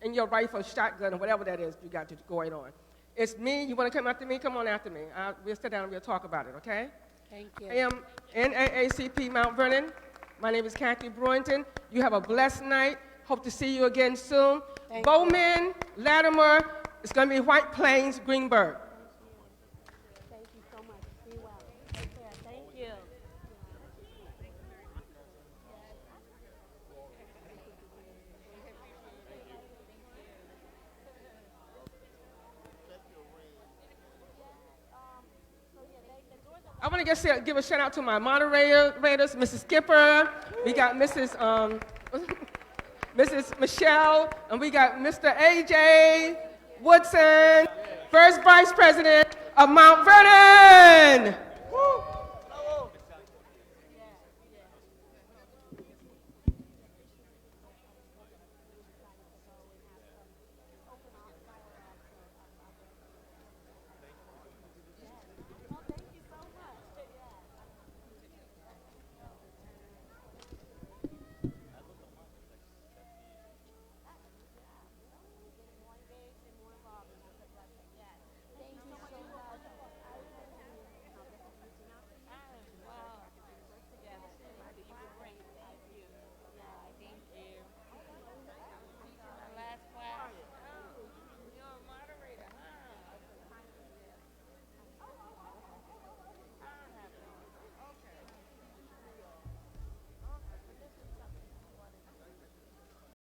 in your rifle, shotgun, or whatever that is you got going on. It's me. You want to come after me? Come on after me. We'll sit down and we'll talk about it, okay? Thank you. I am NAACP Mount Vernon. My name is Kathy Brewington. You have a blessed night. Hope to see you again soon. Bowman, Latimer, it's going to be White Plains, Greenberg. Thank you so much. Be well. Take care. Thank you. I want to just give a shout out to my moderators, Mrs. Skipper. We got Mrs. Michelle, and we got Mr. A.J. Woodson, first vice president of Mount Vernon.